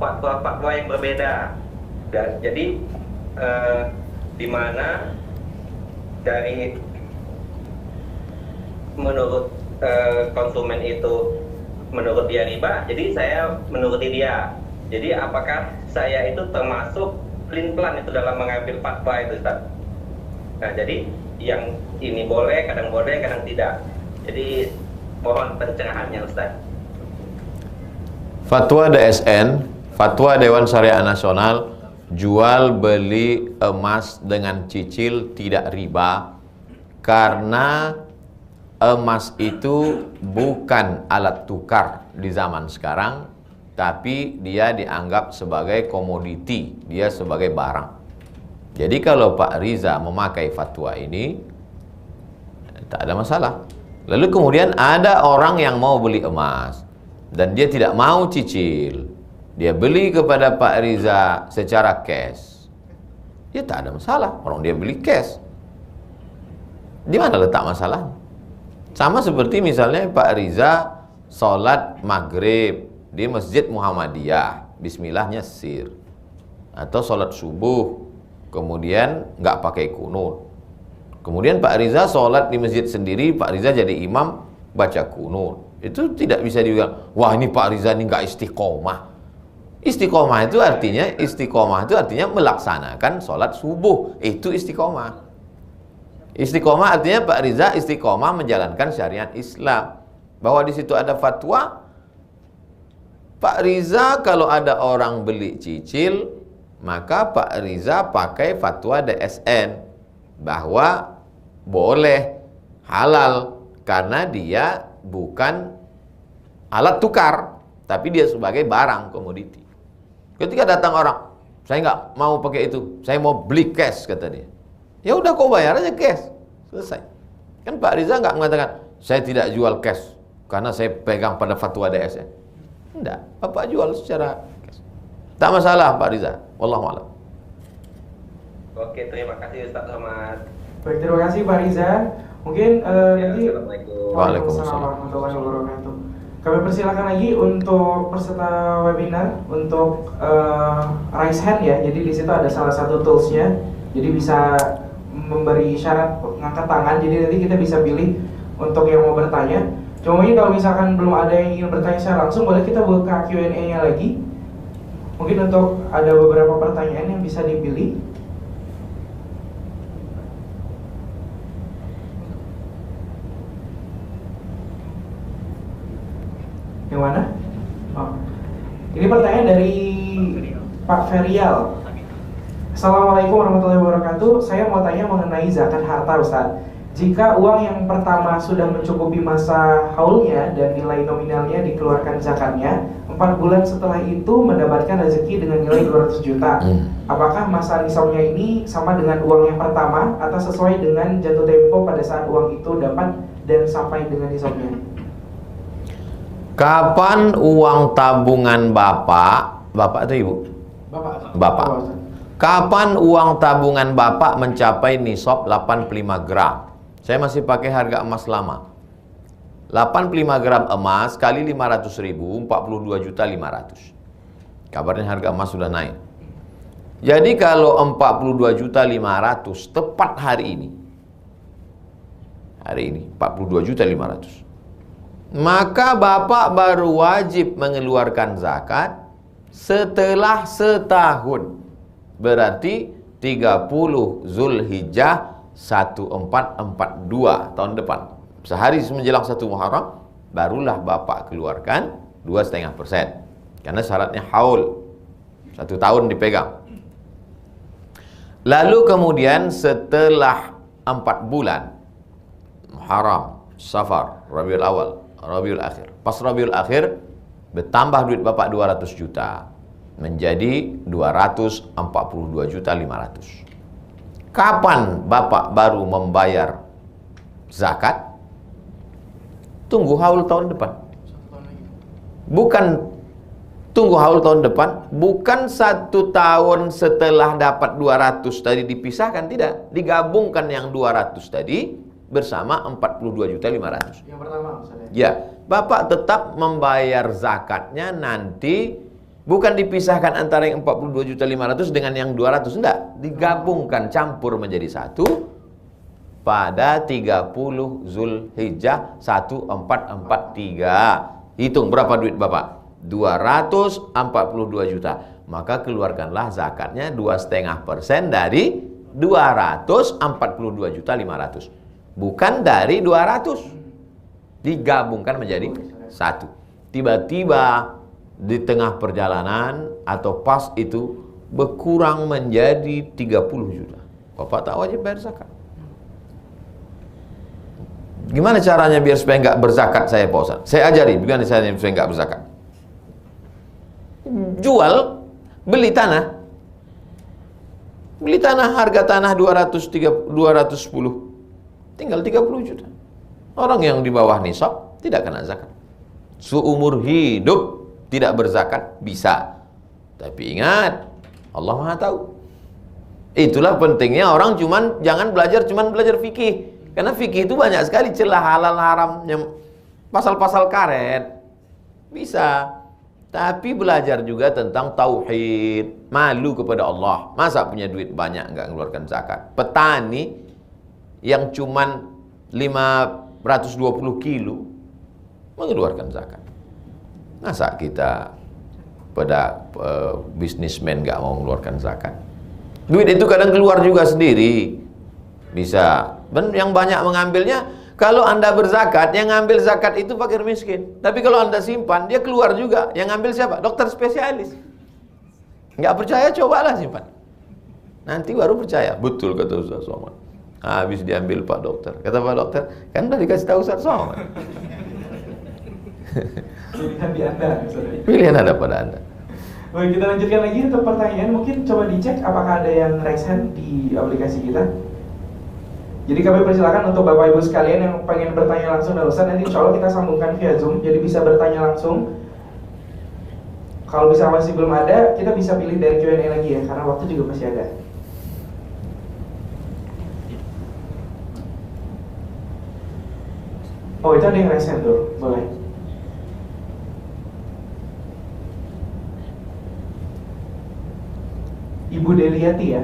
fatwa yang berbeda. Dan jadi di mana dari menurut konsumen itu menurut dia riba, jadi saya menuruti dia. Jadi apakah saya itu termasuk pelin-pelan itu dalam mengambil fatwa itu, Ustaz? Nah, jadi yang ini boleh, kadang tidak. Jadi mohon pencerahannya, Ustaz. Fatwa DSN, Fatwa Dewan Syariah Nasional, jual beli emas dengan cicil tidak riba karena emas itu bukan alat tukar di zaman sekarang, tapi dia dianggap sebagai komoditi, dia sebagai barang. Jadi kalau Pak Riza memakai fatwa ini, tak ada masalah. Lalu kemudian ada orang yang mau beli emas dan dia tidak mau cicil, dia beli kepada Pak Riza secara cash, dia tak ada masalah. Orang dia beli cash, di mana letak masalahnya? Sama seperti misalnya Pak Riza sholat maghrib di Masjid Muhammadiyah, bismillahnya sir, atau sholat subuh kemudian nggak pakai kunut. Kemudian Pak Riza sholat di masjid sendiri, Pak Riza jadi imam baca kunut. Itu tidak bisa dibilang, wah ini Pak Riza ini nggak istiqomah. Istiqomah itu artinya melaksanakan sholat subuh, itu istiqomah. Istiqomah artinya Pak Riza istiqomah menjalankan syariat Islam. Bahwa di situ ada fatwa, Pak Riza kalau ada orang beli cicil, maka Pak Riza pakai fatwa DSN bahwa boleh, halal, karena dia bukan alat tukar, tapi dia sebagai barang komoditi. Ketika datang orang, saya nggak mau pakai itu, saya mau beli cash, kata dia. Ya udah, kau bayar aja cash, selesai. Kan Pak Riza nggak mengatakan saya tidak jual cash karena saya pegang pada fatwa DSN. Enggak, Bapak jual secara cash. Tak masalah Pak Riza. Wallahu a'lam. Oke, terima kasih Ustaz Ahmad. Baik, terima kasih Pak Riza. Mungkin nanti Assalamualaikum. Waalaikumsalam warahmatullahi wabarakatuh. Kami persilakan lagi untuk peserta webinar untuk raise hand ya. Jadi di situ ada salah satu toolsnya. Jadi bisa memberi syarat ngangkat tangan. Jadi nanti kita bisa pilih untuk yang mau bertanya. Cuma mungkin kalau misalkan belum ada yang ingin bertanya secara langsung, boleh kita buka Q&A-nya lagi. Mungkin untuk ada beberapa pertanyaan yang bisa dipilih. Yang mana? Oh. Ini pertanyaan dari Pak Ferial. Assalamualaikum warahmatullahi wabarakatuh. Saya mau tanya mengenai zakat harta, Ustaz. Jika uang yang pertama sudah mencukupi masa haulnya dan nilai nominalnya dikeluarkan zakatnya, 4 bulan setelah itu mendapatkan rezeki dengan nilai 200 juta. Apakah masa nisabnya ini sama dengan uang yang pertama atau sesuai dengan jatuh tempo pada saat uang itu dapat dan sampai dengan nisabnya? Kapan uang tabungan Bapak atau Ibu? Bapak. Kapan uang tabungan Bapak mencapai nisab 85 gram? Saya masih pakai harga emas lama. 85 gram emas kali 500 ribu, 42.500.000. Kabarnya harga emas sudah naik. Jadi kalau 42.500.000 tepat hari ini 42.500.000, maka Bapak baru wajib mengeluarkan zakat setelah setahun. Berarti 30 Zulhijjah 1442 tahun depan. Sehari menjelang 1 Muharram barulah Bapak keluarkan 2,5%. Karena syaratnya haul, 1 tahun dipegang. Lalu kemudian setelah 4 bulan, Muharram, Safar, Rabiul Awal, Rabiul Akhir. Pas Rabiul Akhir bertambah duit Bapak 200 juta menjadi 242.500.000. Kapan Bapak baru membayar zakat? tunggu haul tahun depan. Bukan tunggu haul tahun depan, bukan 1 tahun setelah dapat 200 tadi dipisahkan, tidak. Digabungkan yang 200 tadi bersama 42.500.000. Yang pertama maksudnya. Ya, Bapak tetap membayar zakatnya nanti, bukan dipisahkan antara yang 42.500.000 dengan yang 200, enggak, digabungkan, campur menjadi satu pada 30 Zulhijjah 1443. Hitung berapa duit Bapak? 242 juta. Maka keluarkanlah zakatnya 2,5% dari 242.500.000. Bukan dari 200. Digabungkan menjadi satu. Tiba-tiba di tengah perjalanan atau pas itu berkurang menjadi 30 juta. Bapak tak wajib bayar zakat. Gimana caranya biar supaya nggak berzakat saya Pak Ustaz? Saya ajari gimana caranya supaya nggak berzakat. Jual, beli tanah. Beli tanah, harga tanah 210. Tinggal 30 juta. Orang yang di bawah nisab tidak kena zakat. Seumur hidup tidak berzakat bisa. Tapi ingat, Allah Maha tahu. Itulah pentingnya orang jangan belajar fikih. Karena fikih itu banyak sekali celah halal haramnya, pasal-pasal karet. Bisa. Tapi belajar juga tentang tauhid, malu kepada Allah. Masa punya duit banyak enggak mengeluarkan zakat? Petani yang cuman 520 kilo mengeluarkan zakat. Masa kita pada bisnismen enggak mau mengeluarkan zakat? Duit itu kadang keluar juga sendiri. Bisa. Dan yang banyak mengambilnya, kalau Anda berzakat, yang ngambil zakat itu fakir miskin. Tapi kalau Anda simpan, dia keluar juga. Yang ngambil siapa? Dokter spesialis. Nggak percaya, cobalah simpan. Nanti baru percaya. Betul kata Ustaz Somad. Habis diambil Pak Dokter. Kata Pak Dokter, kan udah dikasih tahu Ustaz Somad. Pilihan di Anda. Pilihan ada pada Anda. Baik, kita lanjutkan lagi untuk pertanyaan. Mungkin coba dicek apakah ada yang raise hand di aplikasi kita. Jadi kami persilakan untuk Bapak Ibu sekalian yang pengen bertanya langsung dan Ustaz, nanti insya Allah kita sambungkan via Zoom, jadi bisa bertanya langsung. Kalau bisa masih belum ada, kita bisa pilih dari Q&A lagi ya, karena waktu juga masih ada. Oh, itu ada yang raise hand tuh, boleh. Ibu Deliati ya.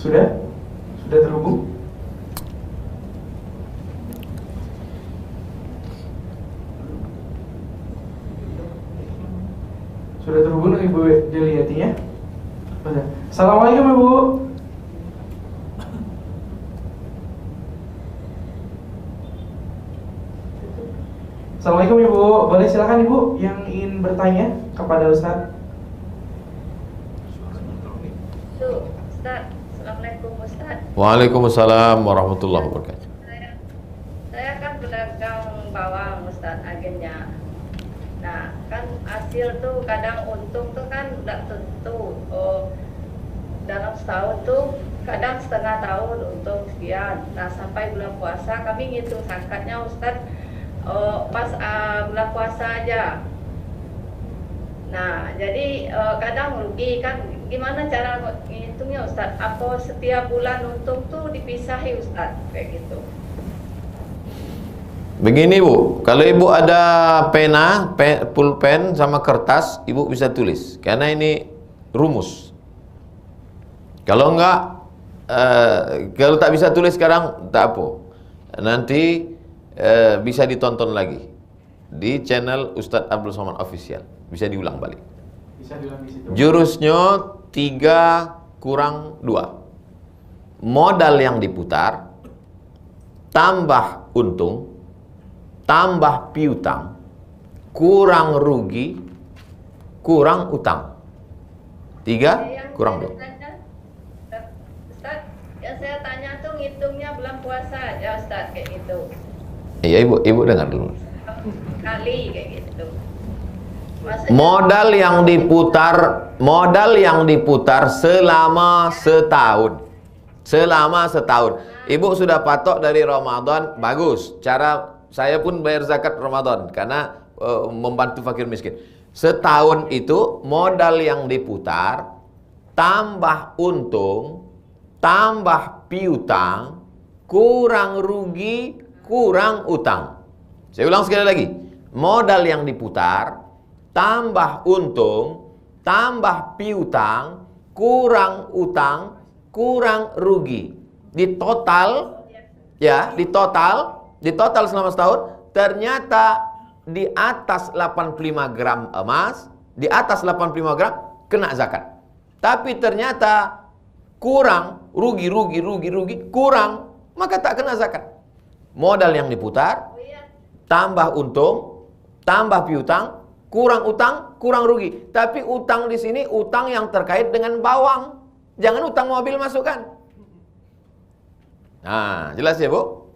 Sudah? Sudah terhubung? Sudah terhubung dengan Ibu Deliati ya? Assalamualaikum Ibu. Assalamualaikum Ibu. Boleh silakan Ibu yang ingin bertanya kepada Ustaz. Ustaz, Assalamualaikum Ustaz. Waalaikumsalam warahmatullahi wabarakatuh. Saya kan pedagang bawang Ustaz, agennya. Nah, kan hasil tuh kadang untung tuh kan tidak tentu. Dalam setahun tuh kadang setengah tahun untung sekian. Nah, sampai bulan puasa kami ngitung zakatnya Ustaz pas bulan puasa aja. Nah, jadi kadang rugi kan. Gimana cara ngitungnya Ustaz? Apa setiap bulan untung tuh dipisahi Ustaz? Kayak gitu. Begini Bu, kalau Ibu ada pena, pulpen sama kertas, Ibu bisa tulis. Karena ini rumus. Kalau enggak, kalau tak bisa tulis sekarang, tak apa. Nanti bisa ditonton lagi di channel Ustadz Abdul Somad Official. Bisa diulang balik. Bisa diulang di situ. Jurusnya 3+2. Modal yang diputar tambah untung tambah piutang kurang rugi kurang utang. 3 kurang 2. Ustaz, yang saya tanya tuh ngitungnya bulan puasa ya Ustaz, kayak gitu. Iya Ibu dengar dulu. Kali kayak gitu. Modal yang diputar selama setahun. Selama setahun. Ibu sudah patok dari Ramadan, bagus. Cara saya pun bayar zakat Ramadan karena membantu fakir miskin. Setahun itu modal yang diputar tambah untung, tambah piutang, kurang rugi, kurang utang. Saya ulang sekali lagi. Modal yang diputar tambah untung, tambah piutang, kurang utang, kurang rugi. Di total selama setahun ternyata di atas 85 gram emas, di atas 85 gram kena zakat. Tapi ternyata kurang, rugi, kurang, maka tak kena zakat. Modal yang diputar tambah untung, tambah piutang, kurang utang, kurang rugi. Tapi utang di sini utang yang terkait dengan bawang. Jangan utang mobil masukkan. Nah, jelas ya, Bu?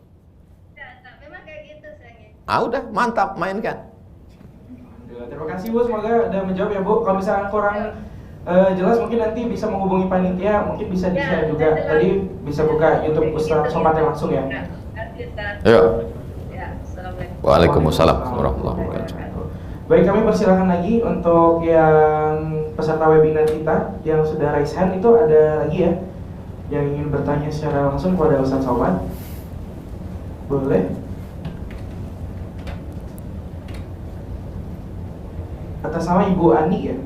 Ya, memang kayak gitu sayangnya. Udah, mantap, mainkan. Alhamdulillah. Terima kasih Bu, semoga udah menjawab ya Bu. Kalau misalnya kurang jelas mungkin nanti bisa menghubungi panitia, mungkin bisa di-share juga. Tadi bisa buka YouTube Ustaz Somad langsung ya. Yuk. Ya, assalamualaikum. Waalaikumsalam warahmatullahi wabarakatuh. Baik, kami persilakan lagi untuk yang peserta webinar kita yang sudah raise hand. Itu ada lagi ya yang ingin bertanya secara langsung kepada Ustaz Somad. Boleh? Atas nama Ibu Ani ya.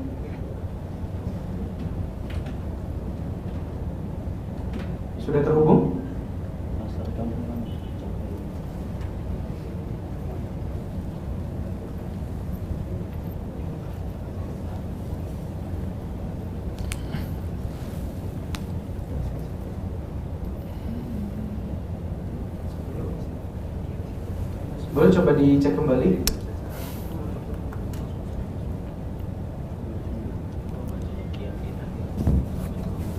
Sudah terhubung? Boleh coba dicek kembali.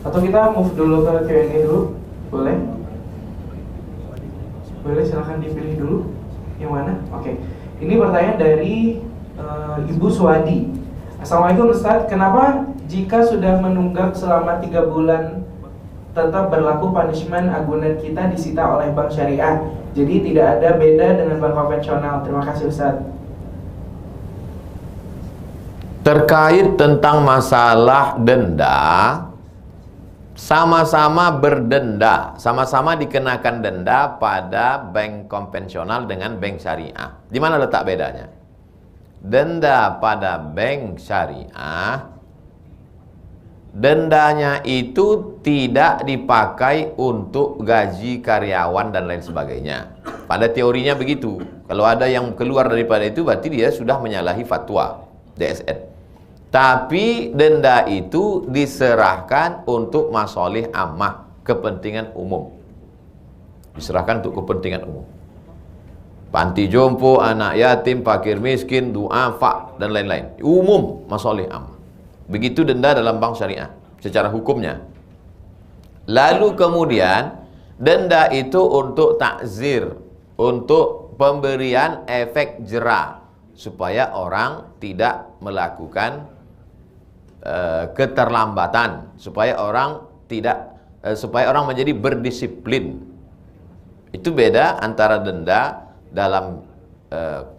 Atau kita move dulu ke Q&A dulu. Boleh? Boleh, silahkan dipilih dulu. Yang mana? Oke. Ini pertanyaan dari Ibu Suwadi. Assalamualaikum Ustaz, kenapa jika sudah menunggak selama 3 bulan tetap berlaku punishment agunan kita disita oleh bank syariah? Jadi tidak ada beda dengan bank konvensional. Terima kasih Ustaz. Terkait tentang masalah denda, sama-sama berdenda, sama-sama dikenakan denda pada bank konvensional dengan bank syariah. Di mana letak bedanya? Denda pada bank syariah, dendanya itu tidak dipakai untuk gaji karyawan dan lain sebagainya. Pada teorinya begitu. Kalau ada yang keluar daripada itu, berarti dia sudah menyalahi fatwa DSN. Tapi denda itu diserahkan untuk masolih ammah, kepentingan umum. Diserahkan untuk kepentingan umum. Panti jompo, anak yatim, fakir miskin, du'afa, dan lain-lain. Umum, masolih ammah. Begitu denda dalam bank syariah secara hukumnya. Lalu kemudian denda itu untuk takzir, untuk pemberian efek jera supaya orang tidak melakukan keterlambatan, supaya orang menjadi berdisiplin. Itu beda antara denda dalam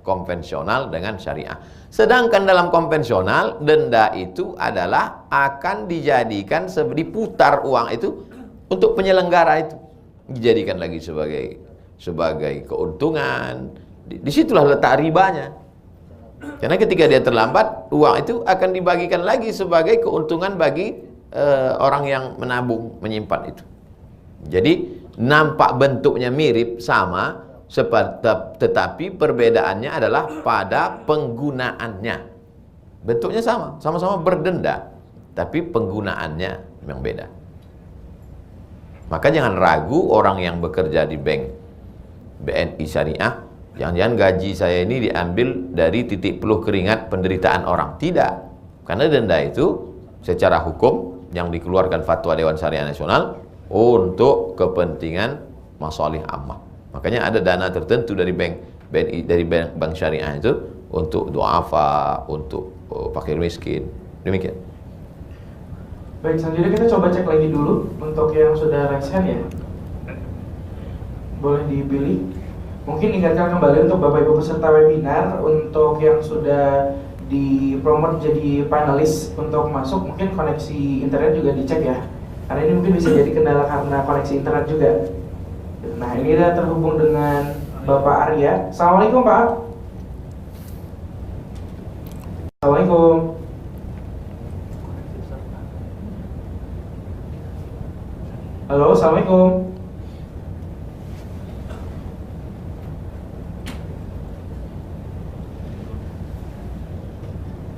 konvensional dengan syariah. Sedangkan dalam konvensional, denda itu adalah akan dijadikan diputar uang itu untuk penyelenggara itu, dijadikan lagi sebagai keuntungan. Disitulah letak ribanya. Karena ketika dia terlambat, uang itu akan dibagikan lagi sebagai keuntungan bagi orang yang menabung, menyimpan itu. Jadi nampak bentuknya mirip sama, tetapi perbedaannya adalah pada penggunaannya. Bentuknya sama, sama-sama berdenda, tapi penggunaannya memang beda. Maka jangan ragu orang yang bekerja di bank BNI Syariah, jangan-jangan gaji saya ini diambil dari titik peluh keringat penderitaan orang. Tidak, karena denda itu secara hukum yang dikeluarkan fatwa Dewan Syariah Nasional untuk kepentingan masalih ammah. Makanya ada dana tertentu dari bank BNI, dari bank syariah itu untuk du'afa, untuk fakir miskin. Demikian. Baik, selanjutnya kita coba cek lagi dulu untuk yang sudah raise hand ya. Boleh dipilih. Mungkin ingatkan kembali untuk Bapak Ibu peserta webinar, untuk yang sudah dipromot jadi panelis untuk masuk, mungkin koneksi internet juga dicek ya. Karena ini mungkin bisa jadi kendala karena koneksi internet juga. Nah, ini kita terhubung dengan Bapak Arya. Assalamualaikum Pak. Assalamualaikum. Halo, assalamualaikum.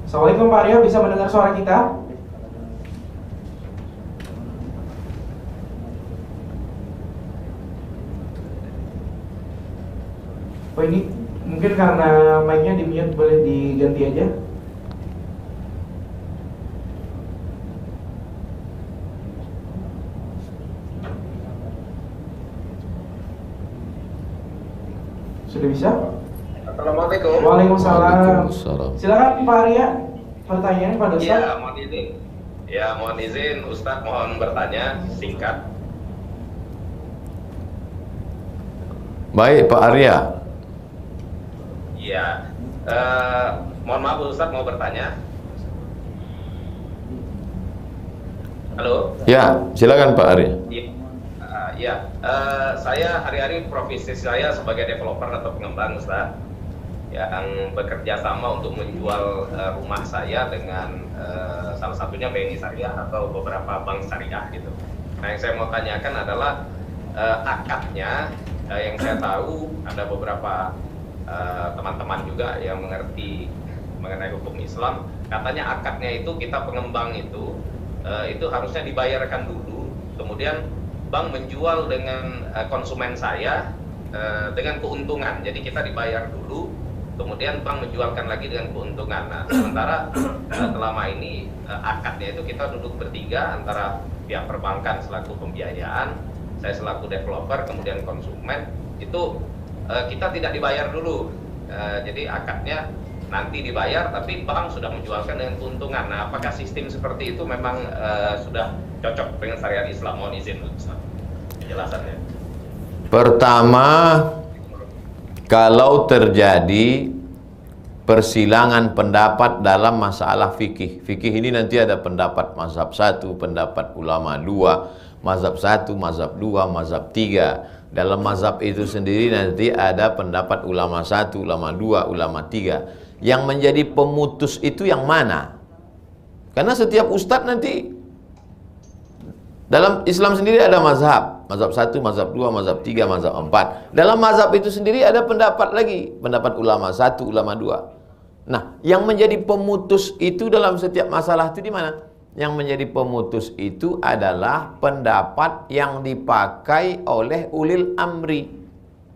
Assalamualaikum Pak Arya, bisa mendengar suara kita? Oh, ini mungkin karena mic-nya di mute, boleh diganti aja. Sudah bisa? Assalamualaikum. Waalaikumsalam. Waalaikumsalam. Silakan Pak Arya, pertanyaan pada Ustaz. Iya, mohon izin. Ya, mohon izin Ustadz, mohon bertanya singkat. Baik Pak Arya. Iya. Mohon maaf Ustadz, mau bertanya. Halo. Ya, silakan Pak Arya. Ya, saya hari-hari profesi saya sebagai developer atau pengembang, Ustaz, yang bekerja sama untuk menjual rumah saya dengan salah satunya BNI Syariah atau beberapa bank syariah gitu. Nah, yang saya mau tanyakan adalah akadnya. Yang saya tahu ada beberapa teman-teman juga yang mengerti mengenai hukum Islam. Katanya akadnya itu kita pengembang itu harusnya dibayarkan dulu, kemudian bank menjual dengan konsumen saya dengan keuntungan. Jadi kita dibayar dulu, kemudian bank menjualkan lagi dengan keuntungan. Nah, sementara selama ini akadnya itu kita duduk bertiga antara pihak perbankan selaku pembiayaan, saya selaku developer, kemudian konsumen, itu kita tidak dibayar dulu. Jadi akadnya nanti dibayar, tapi bank sudah menjualkan dengan keuntungan. Nah, apakah sistem seperti itu memang sudah cocok dengan syariat Islam? Mohon izin Ustaz penjelasannya. Pertama, kalau terjadi persilangan pendapat dalam masalah fikih. Fikih ini nanti ada pendapat mazhab 1, pendapat ulama 2, mazhab 1, mazhab 2, mazhab 3. Dalam mazhab itu sendiri nanti ada pendapat ulama 1, ulama 2, ulama 3. Yang menjadi pemutus itu yang mana? Karena setiap ustadz nanti dalam Islam sendiri ada mazhab. Mazhab 1, mazhab 2, mazhab 3, mazhab 4. Dalam mazhab itu sendiri ada pendapat lagi. Pendapat ulama 1, ulama 2. Nah, yang menjadi pemutus itu dalam setiap masalah itu di mana? Yang menjadi pemutus itu adalah pendapat yang dipakai oleh ulil amri.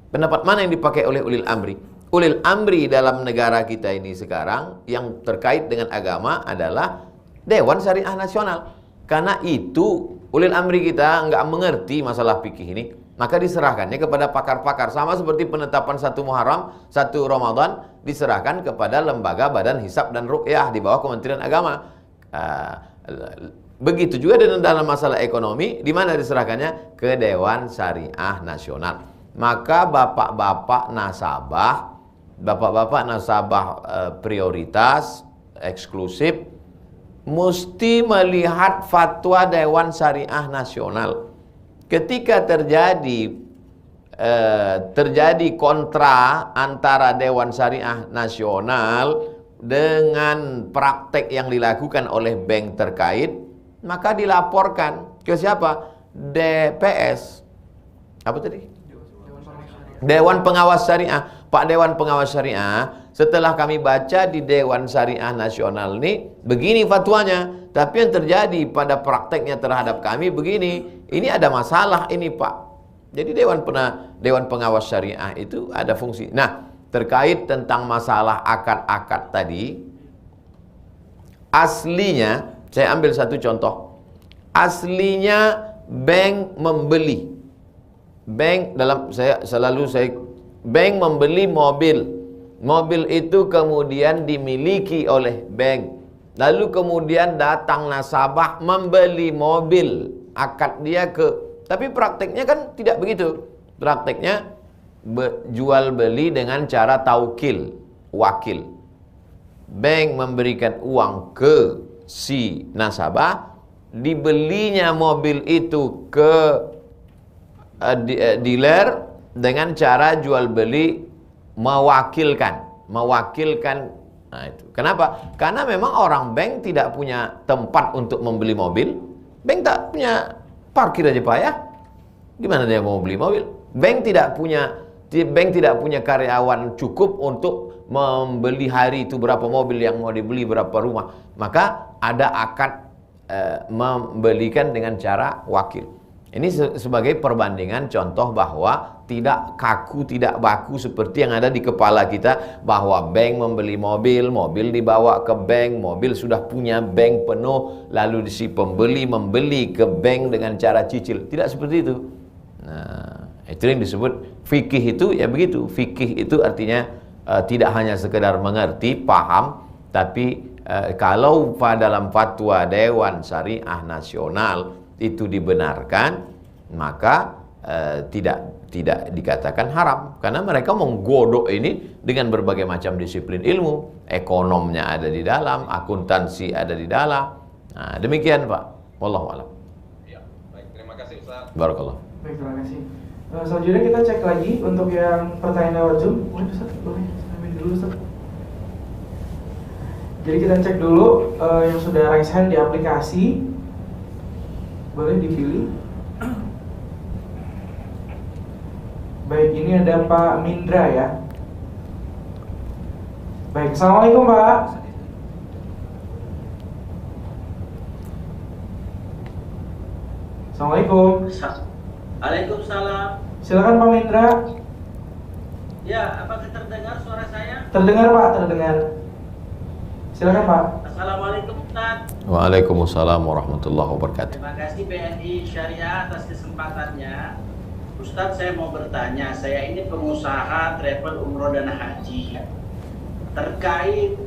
Pendapat mana yang dipakai oleh ulil amri? Ulil amri dalam negara kita ini sekarang yang terkait dengan agama adalah Dewan Syariah Nasional. Karena itu ulil amri kita nggak mengerti masalah fikih ini, maka diserahkannya kepada pakar-pakar. Sama seperti penetapan 1 Muharram, 1 Ramadan diserahkan kepada lembaga Badan Hisab dan Ruqyah di bawah Kementerian Agama. Begitu juga dalam masalah ekonomi, di mana diserahkannya? Ke Dewan Syariah Nasional. Maka bapak-bapak nasabah prioritas eksklusif mesti melihat fatwa Dewan Syariah Nasional. Ketika terjadi kontra antara Dewan Syariah Nasional dengan praktek yang dilakukan oleh bank terkait, maka dilaporkan ke siapa? DPS. Apa tadi? Dewan Pengawas Syariah. Pak Dewan Pengawas Syariah, setelah kami baca di Dewan Syariah Nasional ini, begini fatwanya. Tapi yang terjadi pada prakteknya terhadap kami begini. Ini ada masalah ini Pak. Jadi Dewan Pengawas Syariah itu ada fungsi. Nah, terkait tentang masalah akad-akad tadi, aslinya, saya ambil satu contoh. Aslinya bank membeli. Bank membeli mobil mobil itu kemudian dimiliki oleh bank, lalu kemudian datang nasabah membeli mobil, akad dia tapi prakteknya kan tidak begitu. Prakteknya jual beli dengan cara taukil, wakil. Bank memberikan uang ke si nasabah, dibelinya mobil itu ke dealer dengan cara jual beli mewakilkan. Nah itu. Kenapa? Karena memang orang bank tidak punya tempat untuk membeli mobil. Bank tak punya parkir aja payah. Gimana dia mau beli mobil? Bank tidak punya karyawan cukup untuk membeli hari itu berapa mobil yang mau dibeli, berapa rumah. Maka ada akad membelikan dengan cara wakil. Ini sebagai perbandingan contoh bahwa tidak kaku, tidak baku seperti yang ada di kepala kita, bahwa bank membeli mobil, mobil dibawa ke bank, mobil sudah punya bank penuh, lalu si pembeli membeli ke bank dengan cara cicil. Tidak seperti itu. Nah, itu yang disebut fikih. Itu ya begitu. Fikih itu artinya tidak hanya sekedar mengerti, paham, tapi kalau dalam fatwa Dewan Syariah Nasional itu dibenarkan, maka tidak dikatakan haram, karena mereka menggodok ini dengan berbagai macam disiplin ilmu. Ekonomnya ada di dalam, akuntansi ada di dalam. Nah, demikian Pak. Wallahu a'lam. Ya, baik, terima kasih Ustaz. Barakallah. Baik, terima kasih. Selanjutnya kita cek lagi untuk yang pertanyaan lewat Zoom. Boleh Ustaz? Boleh, ambil dulu Ustaz. Jadi kita cek dulu yang sudah raise hand di aplikasi. Boleh dipilih. Baik, ini ada Pak Mindra ya. Baik, assalamualaikum Pak. Assalamualaikum. Waalaikumsalam. Silakan Pak Mindra. Ya, apakah terdengar suara saya? Terdengar Pak, terdengar. Silakan Pak. Assalamualaikum Ustaz. Waalaikumsalam warahmatullahi wabarakatuh. Terima kasih BNI Syariah atas kesempatannya. Ustaz, saya mau bertanya, saya ini pengusaha travel umroh dan haji. Terkait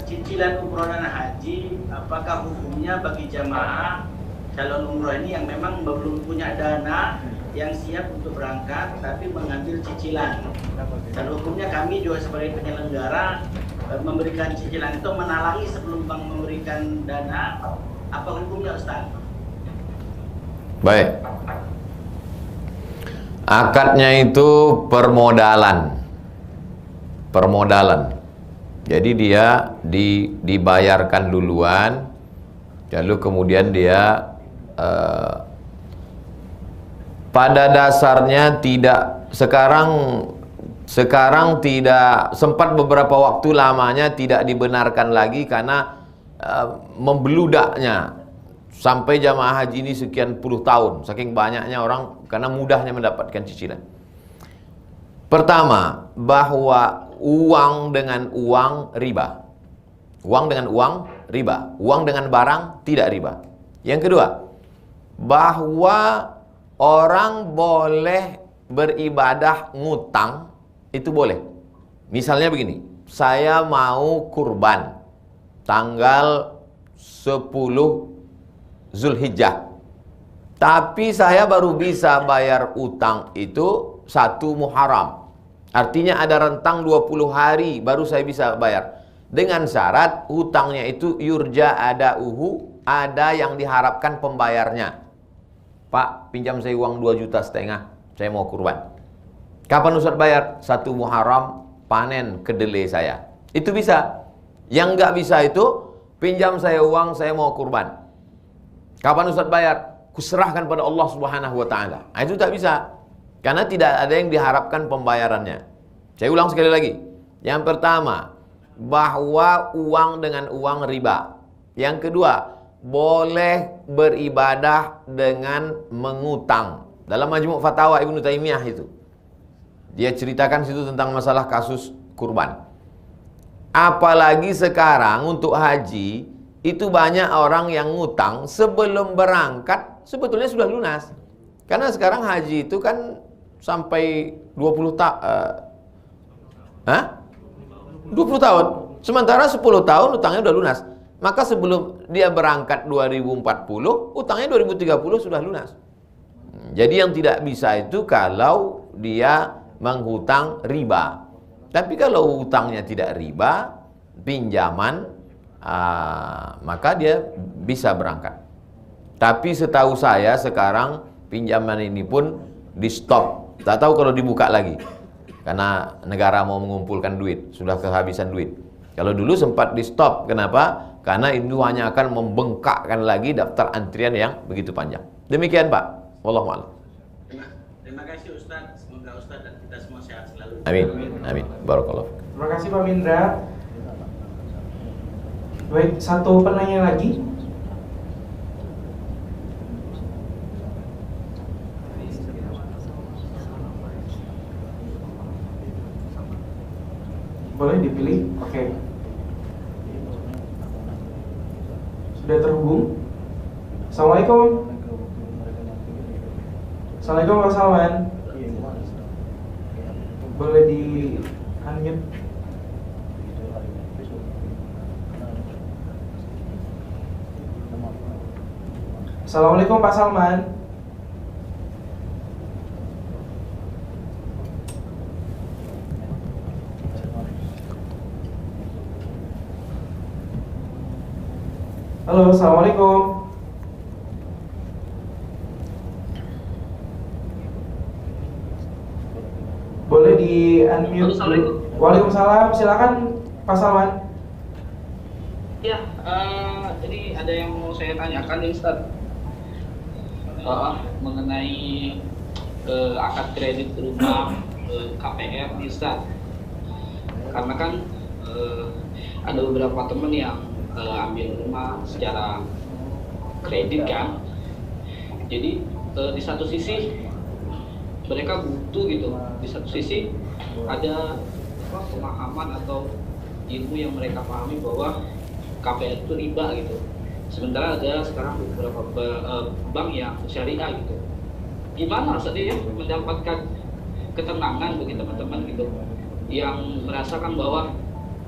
cicilan umroh dan haji, apakah hukumnya bagi jamaah calon umroh ini yang memang belum punya dana yang siap untuk berangkat tapi mengambil cicilan? Dan hukumnya kami juga sebagai penyelenggara memberikan cicilan itu menalangi sebelum bank memberikan dana, apa hukumnya Ustaz? Baik. Akadnya itu permodalan. Jadi dia dibayarkan duluan, lalu kemudian dia pada dasarnya tidak sekarang tidak, sempat beberapa waktu lamanya tidak dibenarkan lagi karena membeludaknya sampai jamaah haji ini sekian puluh tahun, saking banyaknya orang, karena mudahnya mendapatkan cicilan. Pertama, bahwa uang dengan uang riba. Uang dengan uang riba. Uang dengan barang tidak riba. Yang kedua, bahwa orang boleh beribadah ngutang, itu boleh. Misalnya begini, saya mau kurban tanggal 10 Zulhijjah, tapi saya baru bisa bayar utang itu 1 Muharram. Artinya ada rentang 20 hari baru saya bisa bayar. Dengan syarat utangnya itu yurja adauhu, ada yang diharapkan pembayarnya. Pak, pinjam saya uang 2,5 juta, saya mau kurban. Kapan Ustaz bayar? 1 Muharram panen kedelai saya. Itu bisa. Yang nggak bisa itu, pinjam saya uang, saya mau kurban. Kapan Ustaz bayar? Kuserahkan pada Allah Subhanahu wa taala. Nah, itu tak bisa. Karena tidak ada yang diharapkan pembayarannya. Saya ulang sekali lagi. Yang pertama, bahwa uang dengan uang riba. Yang kedua, boleh beribadah dengan mengutang. Dalam Majmu' Fatawa Ibnu Taimiyah itu, dia ceritakan situ tentang masalah kasus kurban. Apalagi sekarang untuk haji, itu banyak orang yang ngutang sebelum berangkat sebetulnya sudah lunas. Karena sekarang haji itu kan sampai 20 tahun. 20 tahun. Sementara 10 tahun utangnya udah lunas. Maka sebelum dia berangkat 2040, utangnya 2030 sudah lunas. Jadi yang tidak bisa itu kalau dia menghutang riba. Tapi kalau hutangnya tidak riba, pinjaman, maka dia bisa berangkat. Tapi setahu saya sekarang pinjaman ini pun di stop. Tak tahu kalau dibuka lagi. Karena negara mau mengumpulkan duit, sudah kehabisan duit. Kalau dulu sempat di stop, kenapa? Karena itu hanya akan membengkakkan lagi daftar antrian yang begitu panjang. Demikian Pak. Wallahu a'lam. Terima kasih Ustaz. Semoga Ustaz dan kita semua sehat selalu. Amin. Amin. Barakallah. Terima kasih Pak Mindra. Baik, satu penanya lagi. Boleh dipilih? Oke. Sudah terhubung? Assalamualaikum. Assalamualaikum Pak Salman. Boleh di unmute? Assalamualaikum Pak Salman. Halo, assalamualaikum. Boleh di unmute? Waalaikumsalam. Silakan Pak Salman. Ya, jadi ada yang mau saya tanyakan nih Ustaz, mengenai akad kredit rumah KPR nih Ustaz. Karena kan ada beberapa teman yang ambil rumah secara kredit kan. Jadi di satu sisi mereka butuh gitu, di satu sisi ada pemahaman atau ilmu yang mereka pahami bahwa KPR itu riba gitu. Sementara ada sekarang beberapa bank yang syariah gitu. Gimana Ustaz ya mendapatkan ketenangan bagi teman-teman gitu yang merasakan bahwa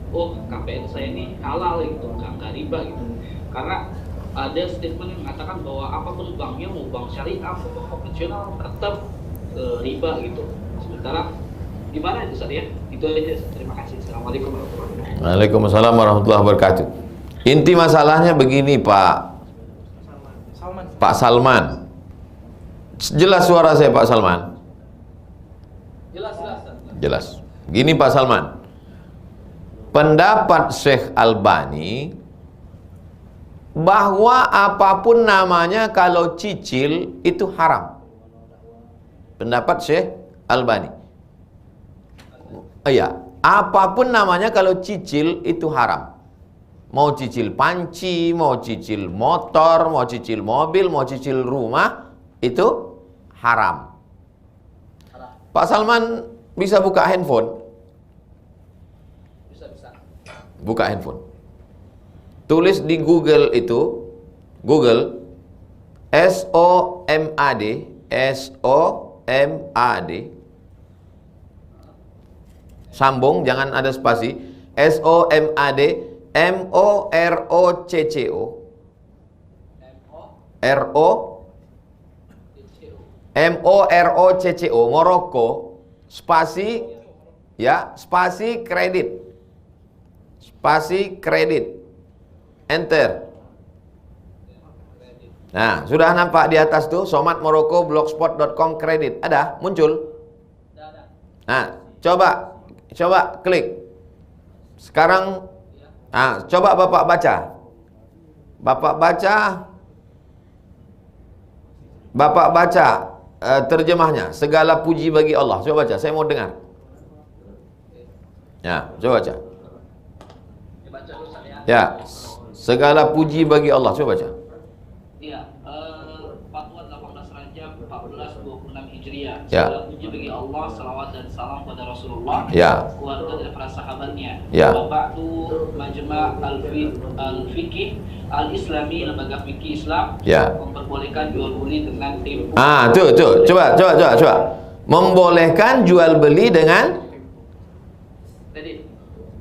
oh KPR saya ini halal gitu, nggak riba gitu. Karena ada statement yang mengatakan bahwa apapun banknya, mau bank syariah, mau bank konvensional, tetap riba gitu. Sementara gimana itu Ustaz ya? Itu aja. Terima kasih. Assalamualaikum warahmatullahi wabarakatuh. Waalaikumsalam warahmatullahi wabarakatuh. Inti masalahnya begini Pak Salman. Jelas suara saya Pak Salman? Jelas. Gini Pak Salman. Pendapat Syekh Albani bahwa apapun namanya kalau cicil itu haram. Pendapat Syekh Albani. Iya, apapun namanya kalau cicil itu haram. Mau cicil panci, mau cicil motor, mau cicil mobil, mau cicil rumah, itu haram. Pak Salman bisa buka handphone? Buka handphone. Tulis di Google itu, Google SOMAD, sambung, jangan ada spasi. SOMAD MOROCCO Morocco, spasi ya, spasi kredit, enter. Nah, sudah nampak di atas tuh Somat Morocco blogspot.com kredit, ada muncul. Nah, coba klik. Sekarang coba Bapak baca terjemahnya. Segala puji bagi Allah. Coba baca, saya mau dengar. Ya, coba baca. Ya, segala puji bagi Allah. Coba baca. Iya, Fatwa 18 Rajab 1426 Hijriah. Ya. Segala puji bagi Allah, salawat dan salam pada Rasulullah, Ya. keluarga dan para sahabatnya. Ya. Bapak tuh Majma' Al-Fiqih Al-Islami, lembaga fikih Islam, Ya. memperbolehkan jual beli dengan tempo. Tuh. Coba. Membolehkan jual beli dengan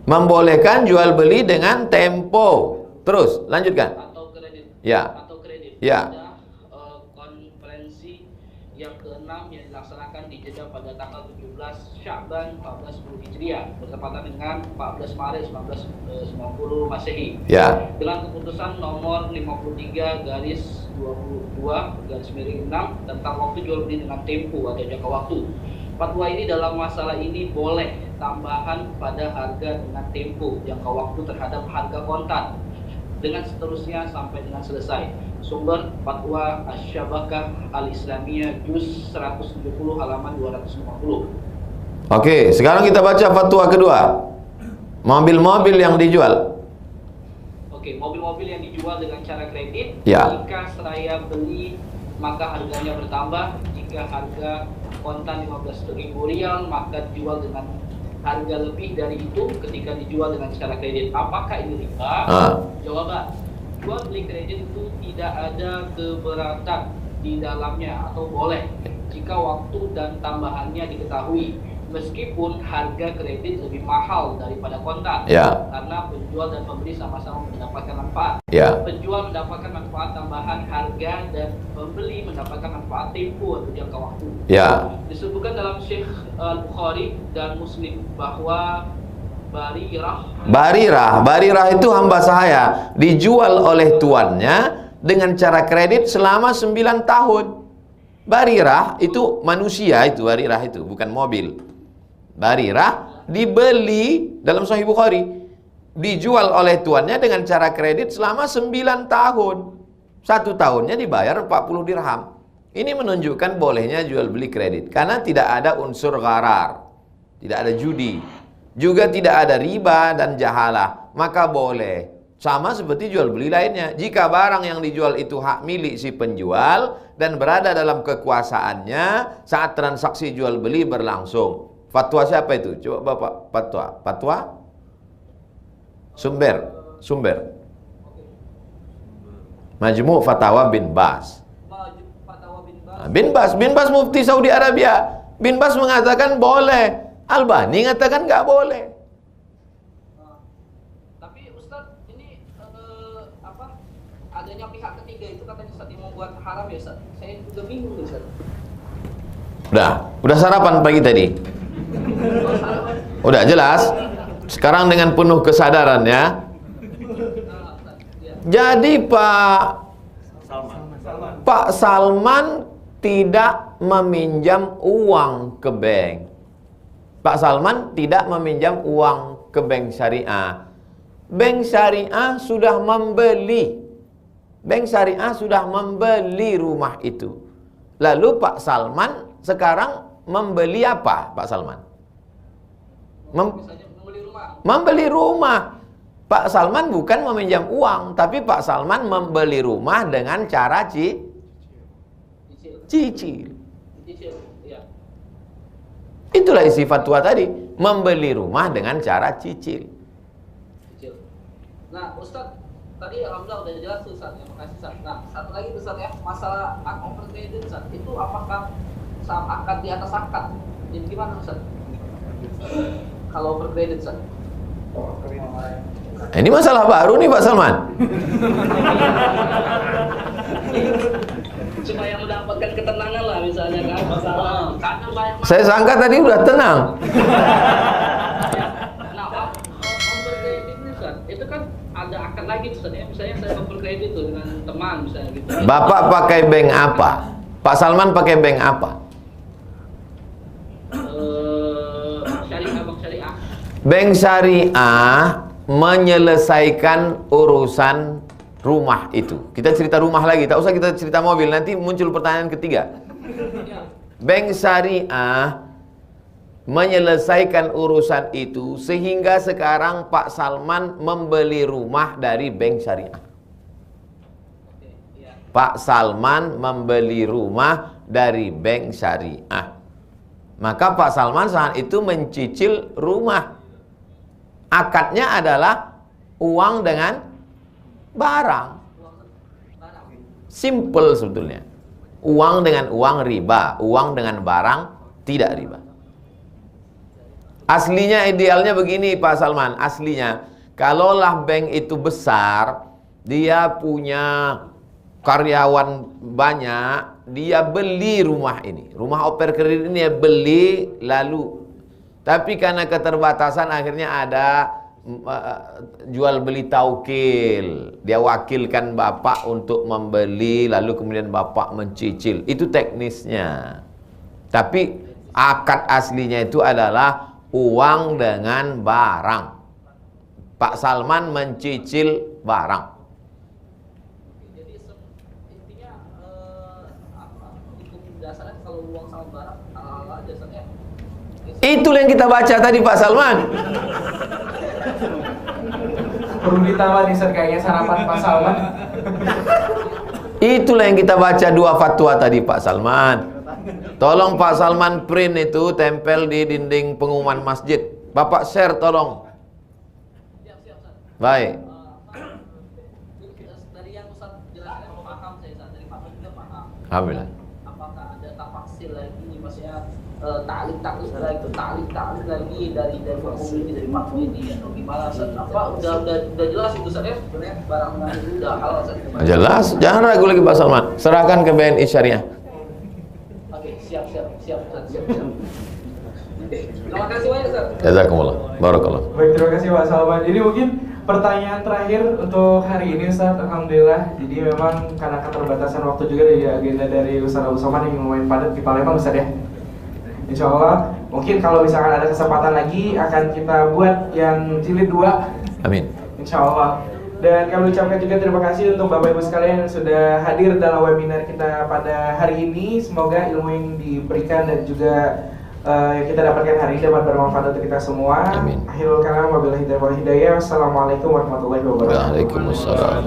Membolehkan jual beli dengan tempo. Terus, lanjutkan. Atau kredit. Ya. Atau kredit. Ya. Ada konferensi yang ke-6 yang dilaksanakan di Jeddah pada tanggal 17 Sya'ban 1410 Hijriah bertepatan dengan 14 Maret 1990 Masehi. Ya. Dengan keputusan nomor 53 garis 22 garis miring 6 tentang waktu jual beli dengan tempo atau jangka waktu. Fatwa ini dalam masalah ini boleh tambahan pada harga dengan tempo jangka waktu terhadap harga kontan dengan seterusnya sampai dengan selesai. Sumber Fatwa Asy-Syabakah Al-Islamiyah Juz 170 halaman 250. Oke, sekarang kita baca fatwa kedua. Mobil-mobil yang dijual. Oke, mobil-mobil yang dijual dengan cara kredit, Ya. jika saya beli maka harganya bertambah. Jika harga kontan 15.000 rial maka dijual dengan harga lebih dari itu ketika dijual dengan cara kredit. Apakah ini riba? Jawaban, jual beli kredit itu tidak ada keberatan di dalamnya atau boleh jika waktu dan tambahannya diketahui, meskipun harga kredit lebih mahal daripada kontan. Ya. Karena penjual dan pembeli sama-sama mendapatkan manfaat. Ya. Penjual mendapatkan manfaat tambahan harga dan pembeli mendapatkan manfaat tempo atau jangka waktu. Ya. Disebutkan dalam Syekh Al-Bukhari dan Muslim bahwa Barirah itu hamba sahaya, dijual oleh tuannya dengan cara kredit selama 9 tahun. Barirah itu manusia, itu Barirah itu bukan mobil. Barirah dibeli dalam Sahih Bukhari, dijual oleh tuannya dengan cara kredit selama 9 tahun. 1 tahunnya dibayar 40 dirham. Ini menunjukkan bolehnya jual beli kredit karena tidak ada unsur gharar, tidak ada judi, juga tidak ada riba dan jahalah, maka boleh. Sama seperti jual beli lainnya. Jika barang yang dijual itu hak milik si penjual dan berada dalam kekuasaannya saat transaksi jual beli berlangsung. Fatwa siapa itu? Coba Bapak, fatwa? Sumber. Majmu' Fatawa bin Bas. Bin Bas mufti Saudi Arabia. Bin Bas mengatakan boleh. Albani mengatakan nggak boleh. Tapi Ustadz, ini adanya pihak ketiga itu katanya Ustadz yang membuat haram ya Ustadz. Saya juga bingung Ustadz. Udah sarapan pagi tadi. Udah jelas. Sekarang dengan penuh kesadaran ya. Jadi Pak Salman tidak meminjam uang ke bank. Pak Salman tidak meminjam uang ke bank syariah. Bank syariah sudah membeli. Bank syariah sudah membeli rumah itu. Lalu Pak Salman sekarang membeli apa Pak Salman? Membeli rumah. Pak Salman bukan meminjam uang, tapi Pak Salman membeli rumah dengan cara cicil. Itulah isi fatwa tadi, membeli rumah dengan cara cicil. Nah, Ustadz, tadi alhamdulillah udah jelas Ustadz, ya, makasih Ustadz. Nah, satu lagi Ustadz ya, masalah overcredit Ustadz, itu apakah saham akad di atas akad? Jadi gimana Ustadz? Kalau overcredit Ustadz? Ini masalah baru nih Pak Salman. Supaya mendapatkan ketenangan lah misalnya kan, masalah. Karena banyak Saya sangka tadi udah tenang. Nah, overcredit ini Ustadz, itu kan ada akad lagi Ustadz ya. Misalnya saya overcredit tuh dengan teman misalnya gitu. Bapak pakai bank apa? Pak Salman pakai bank apa? Syariah, Bank Syariah. Bank Syariah menyelesaikan urusan rumah itu. Kita cerita rumah lagi, tak usah kita cerita mobil, nanti muncul pertanyaan ketiga. Bank Syariah menyelesaikan urusan itu sehingga sekarang Pak Salman membeli rumah dari Bank Syariah. Pak Salman membeli rumah dari Bank Syariah. Maka Pak Salman saat itu mencicil rumah. Akadnya adalah uang dengan barang. Simple sebetulnya. Uang dengan uang riba, uang dengan barang tidak riba. Aslinya idealnya begini Pak Salman, aslinya kalaulah bank itu besar, dia punya karyawan banyak, dia beli rumah ini, rumah oper kredit ini dia beli lalu, tapi karena keterbatasan akhirnya ada jual beli taukil, dia wakilkan bapak untuk membeli lalu kemudian bapak mencicil, itu teknisnya. Tapi akad aslinya itu adalah uang dengan barang. Pak Salman mencicil barang. Jadi intinya hukum dasarnya kalau uang sama barang halal aja Ustaz ya. Itulah yang kita baca tadi Pak Salman. Perlu ditambah nih Ustaz, kayaknya sarapan Pak Salman. Itulah yang kita baca dua fatwa tadi Pak Salman. Tolong Pak Salman print itu, tempel di dinding pengumuman masjid. Bapak share tolong. Siap Ustaz. Baik. Dari yang Ustaz jelaskan paham saya Ustaz, dari Pak juga paham. Alhamdulillah. Apakah ada tafsir lagi, maksudnya ta'liq lagi dari hukum ini, dari makna ini atau gimana Ustaz? Apa udah jelas itu Ustaz ya? Sebenarnya barang mengalir itu udah halal Ustaz. Jelas, jangan ragu lagi Pak Salman. Serahkan ke BNI Syariah. Oke, siap Ustaz, siap. Terima kasih banyak Ustaz. Jazakumullah. Barakallah. Baik, terima kasih Pak Salman. Jadi mungkin pertanyaan terakhir untuk hari ini Ustaz, alhamdulillah. Jadi memang karena keterbatasan waktu juga dari agenda dari Ustaz Abu Somad yang lumayan padat di Palembang Ustaz ya. Insya Allah mungkin kalau misalkan ada kesempatan lagi akan kita buat yang jilid 2. Amin. Insya Allah. Dan kami ucapkan juga terima kasih untuk Bapak Ibu sekalian yang sudah hadir dalam webinar kita pada hari ini. Semoga ilmu yang diberikan dan juga yang kita dapatkan hari ini dapat bermanfaat untuk kita semua. Amin. Akhirul kalam wabillahi taufiq wal hidayah. Wassalamualaikum warahmatullahi wabarakatuh. Waalaikumsalam.